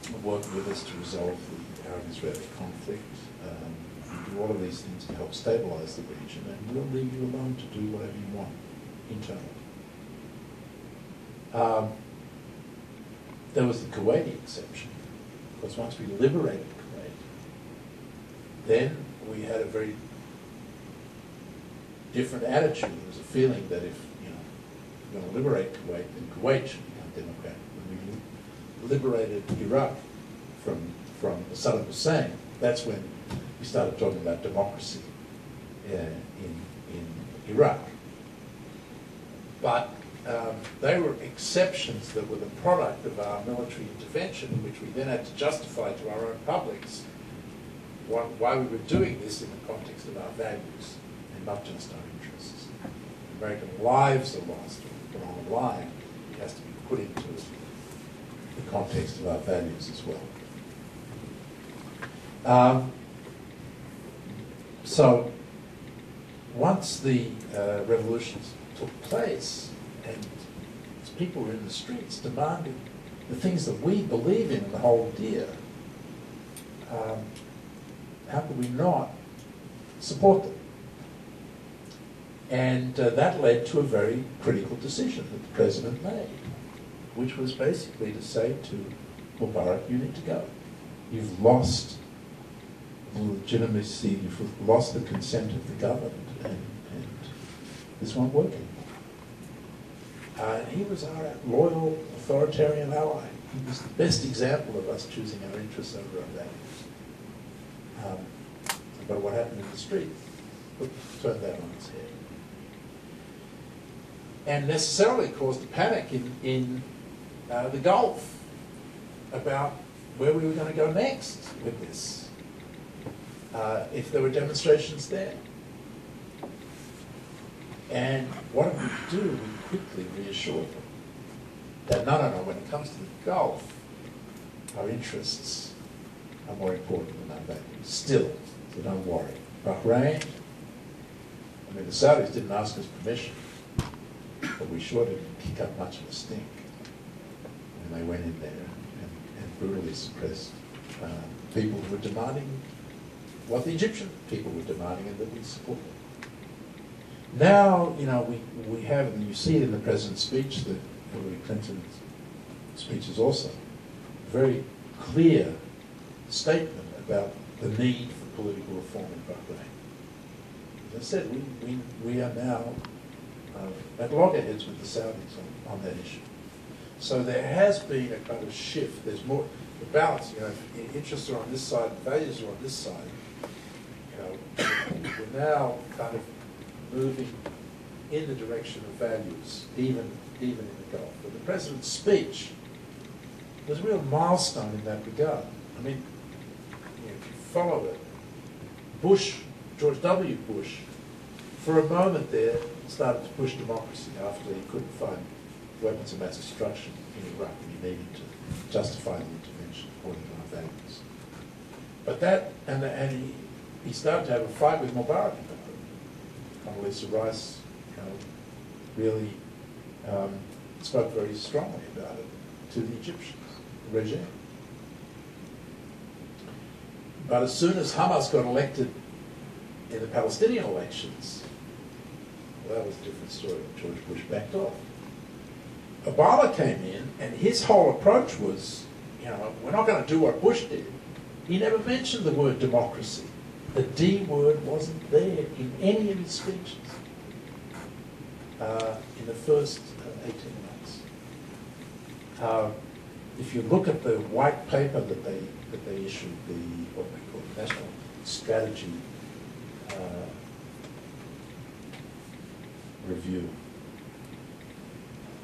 you work with us to resolve the Arab-Israeli conflict, you do all of these things to help stabilize the region, and we'll leave you alone to do whatever you want internally. There was the Kuwaiti exception, because once we liberated Kuwait, then we had a very different attitude. There was a feeling that if we're going to liberate Kuwait, then Kuwait should become democratic. When we liberated Iraq from Saddam Hussein, that's when we started talking about democracy in Iraq. But they were exceptions that were the product of our military intervention, which we then had to justify to our own publics why we were doing this in the context of our values and not just our interests. American lives are lost or on the line. It has to be put into the context of our values as well. So once the revolutions took place, and people were in the streets demanding the things that we believe in the whole deal, how could we not support them? And that led to a very critical decision that the president made, which was basically to say to Mubarak, you need to go. You've lost the legitimacy, you've lost the consent of the government, and this won't work anymore. And he was our loyal authoritarian ally. He was the best example of us choosing our interests over our values. But what happened in the street turned that on its head. And necessarily caused a panic in the Gulf about where we were going to go next with this, if there were demonstrations there. And what did we do? We quickly reassured them that no, when it comes to the Gulf, our interests are more important than our values. Still, so don't worry. Bahrain, I mean, the Saudis didn't ask us permission, but we sure didn't kick up much of a stink. And they went in there and brutally suppressed people who were demanding what the Egyptian people were demanding and that we supported. Now, we have, and you see it in the President's speech, that Hillary Clinton's speech is also a very clear statement about the need for political reform in Bahrain. As I said, we are now at loggerheads with the Saudis on that issue. So there has been a kind of shift. There's more, the balance, if interests are on this side and values are on this side, we're now kind of moving in the direction of values, even in the Gulf. But the President's speech was a real milestone in that regard. I mean, if you follow it, George W. Bush, for a moment there, started to push democracy after he couldn't find weapons of mass destruction in Iraq and he needed to justify the intervention according to our values. But that, and he started to have a fight with Mubarak. Condoleezza Rice really spoke very strongly about it to the Egyptians, the regime. But as soon as Hamas got elected in the Palestinian elections, well, that was a different story. George Bush backed off. Obama came in, and his whole approach was, we're not going to do what Bush did. He never mentioned the word democracy. The D word wasn't there in any of his speeches in the first 18 months. If you look at the white paper that they issued, what we call the National Strategy Review,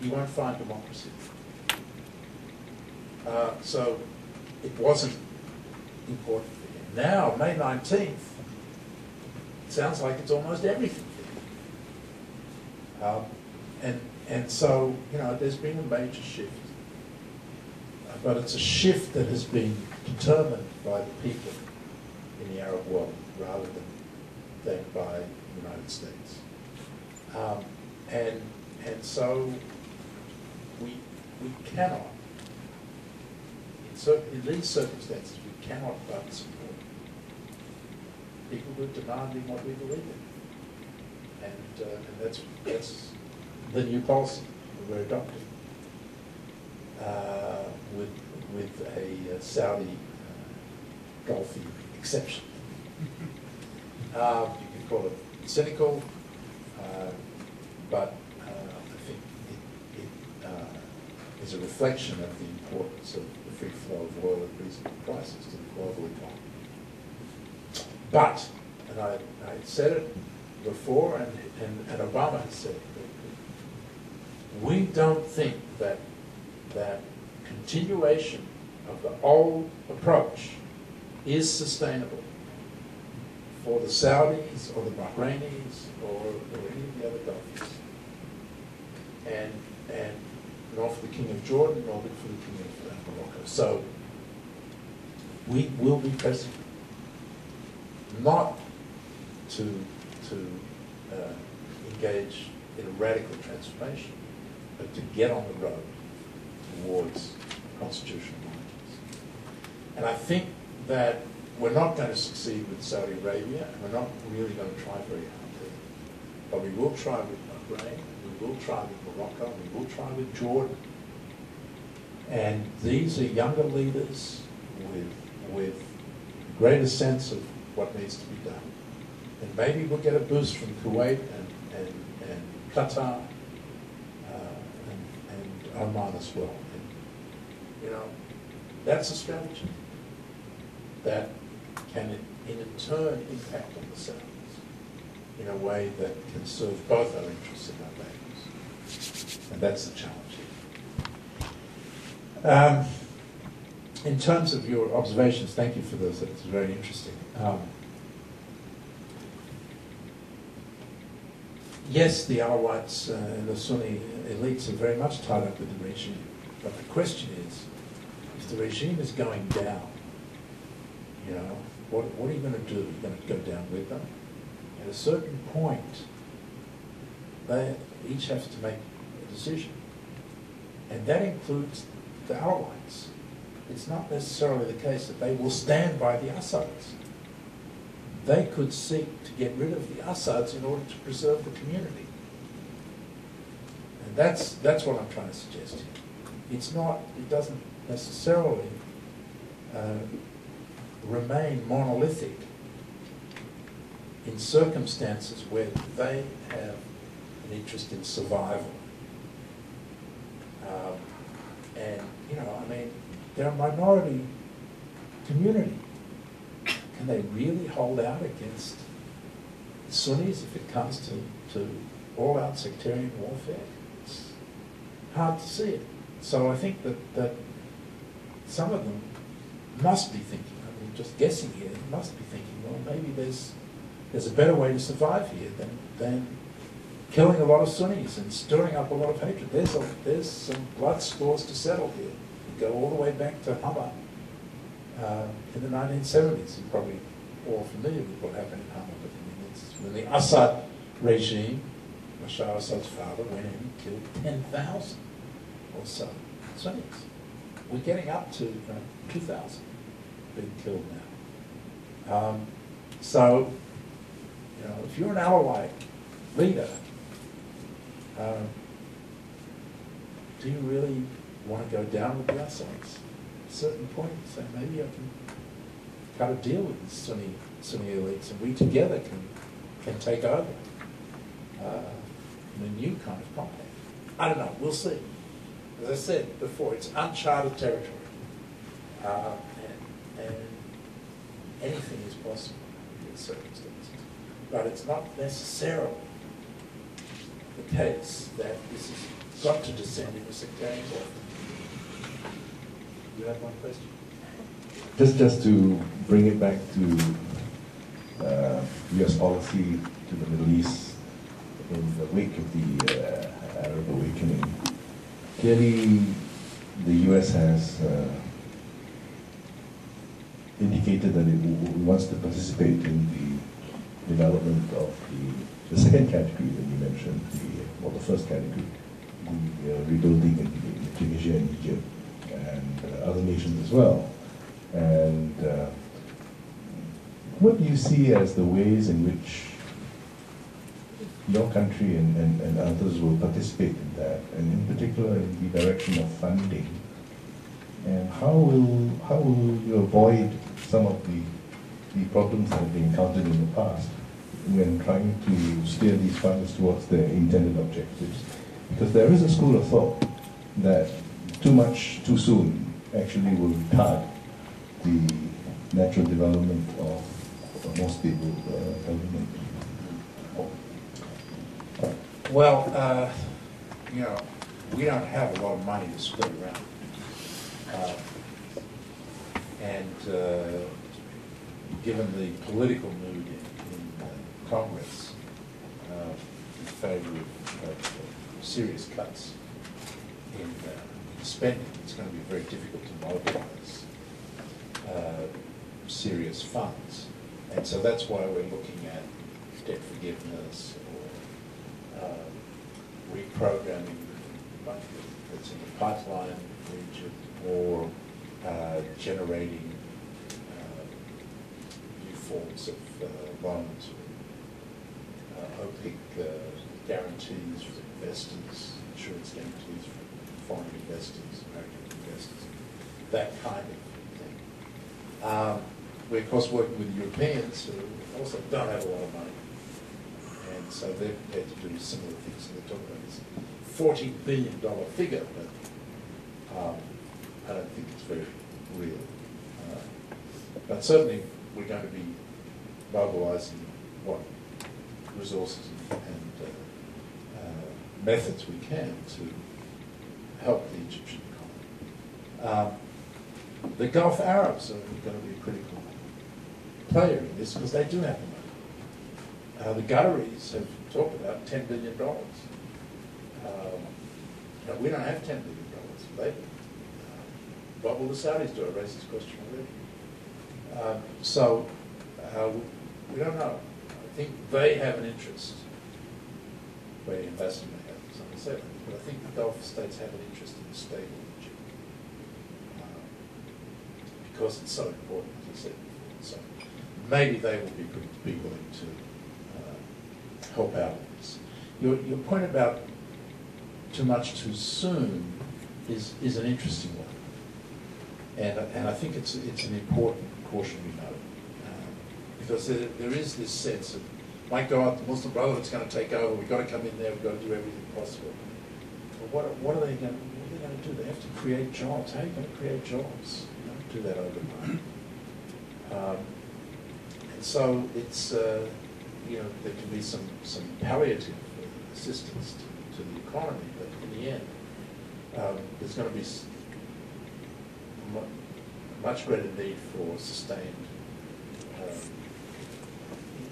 you won't find democracy. So it wasn't important for him. Now, May 19th, it sounds like it's almost everything for him. And so, there's been a major shift. But it's a shift that has been determined by the people in the Arab world rather than by the United States. And so we cannot, in these circumstances, we cannot but support people who are demanding what we believe in. And that's the new policy that we're adopting. With a Saudi Gulfi exception. You can call it cynical, but I think it is a reflection of the importance of the free flow of oil at reasonable prices to the global economy. But, and I said it before, and Obama has said it, we don't think that continuation of the old approach is sustainable for the Saudis or the Bahrainis or any of the other Gulfis, and nor for the King of Jordan, nor for the King of Morocco. So we will be pressing not to engage in a radical transformation, but to get on the road towards constitutional monarchies. And I think that we're not going to succeed with Saudi Arabia, and we're not really going to try very hard there. but we will try with Bahrain, we will try with Morocco, we will try with Jordan. And these are younger leaders with greater sense of what needs to be done. And maybe we'll get a boost from Kuwait and Qatar and Oman as well. And, you know, that's a strategy that can in turn impact on the Saudis in a way that can serve both our interests and our values. And that's the challenge here. In terms of your observations, thank you for those. It's very interesting. Yes, the Alawites and the Sunni elites are very much tied up with the regime. But the question is, if the regime is going down, you know, what are you going to do? Are you going to go down with them? At a certain point, they each have to make a decision. And that includes the Alawites. It's not necessarily the case that they will stand by the Assads. They could seek to get rid of the Assads in order to preserve the community. And that's what I'm trying to suggest here. It doesn't necessarily remain monolithic in circumstances where they have an interest in survival. And, you know, I mean, they're a minority community. Can they really hold out against Sunnis if it comes to all-out sectarian warfare? It's hard to see it. So I think that some of them must be thinking, I mean, just guessing here, must be thinking, well, maybe there's a better way to survive here than killing a lot of Sunnis and stirring up a lot of hatred. There's some blood scores to settle here. Go all the way back to Hama in the 1970s. You're probably all familiar with what happened in Hama. But I mean, it's when the Assad regime, Bashar Assad's father, went in and killed 10,000 or so Sunnis. We're getting up to 2,000 being killed now. So, you know, if you're an Alawite leader, do you really want to go down with the Assads? At a certain point, say maybe I can cut a deal with the Sunni elites, and we together can take over in a new kind of compact. I don't know. We'll see. As I said before, it's uncharted territory, and anything is possible in these circumstances. But it's not necessarily the case that this has got to descend into sectarian warfare. You have one question? Just to bring it back to U.S. policy to the Middle East in the wake of the Arab awakening. Clearly, the U.S. has indicated that it wants to participate in the development of the second category that you mentioned, the first category, the rebuilding in Tunisia and Egypt and other nations as well. And what do you see as the ways in which your country and others will participate in that, and in particular in the direction of funding? And how will you avoid some of the problems that have been encountered in the past when trying to steer these funds towards their intended objectives? Because there is a school of thought that too much, too soon actually will retard the natural development of a more stable government. Well, you know, we don't have a lot of money to split around. Given the political mood in Congress in favor of serious cuts in spending, it's going to be very difficult to mobilize serious funds. And so that's why we're looking at debt forgiveness or reprogramming the money that's in the pipeline for Egypt, or generating new forms of loans, opaque guarantees for investors, insurance guarantees for foreign investors, American investors, that kind of thing. We're, of course, working with Europeans who also don't have a lot of money, and so they're prepared to do similar things. So they're talking about this $40 billion figure, but I don't think it's very real. But certainly we're going to be mobilising what resources and methods we can to help the Egyptian economy. The Gulf Arabs are going to be a critical player in this because they do have the money. The Qataris have talked about $10 billion. We don't have $10 billion. They do. What will the Saudis do? I raised this question already. We don't know. I think they have an interest, where the ambassador may have something to say about it, but I think the Gulf states have an interest in the stable Egypt because it's so important, as I said before. So maybe they will be willing to help out with this. Your point about too much too soon is an interesting one. And I think it's an important cautionary note because there is this sense of, my God, the Muslim Brotherhood's going to take over. We've got to come in there. We've got to do everything possible. But what are they going to do? They have to create jobs. How are you going to create jobs? You don't do that overnight. And so it's there can be some palliative assistance to the economy, but in the end, there's going to be much greater need for sustained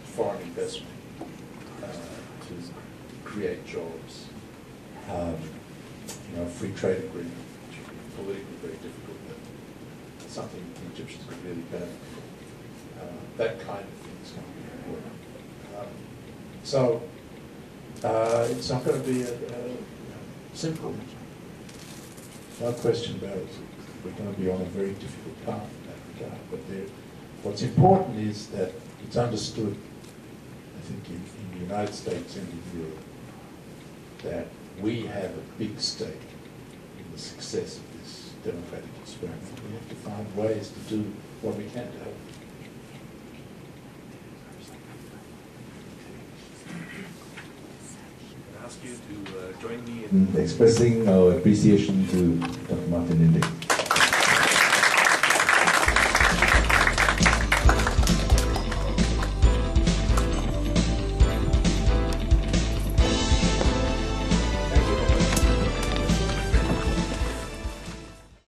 foreign investment to create jobs. Free trade agreement, which would be politically very difficult, but something the Egyptians could really benefit from. That kind of thing is going to be important. So it's not going to be simple. No question about it. We're going to be on a very difficult path in that regard. But what's important is that it's understood, I think, in the United States and in Europe, that we have a big stake in the success of this democratic experiment. We have to find ways to do what we can to help. Ask you to join me in expressing our appreciation to Dr. Martin INDYK.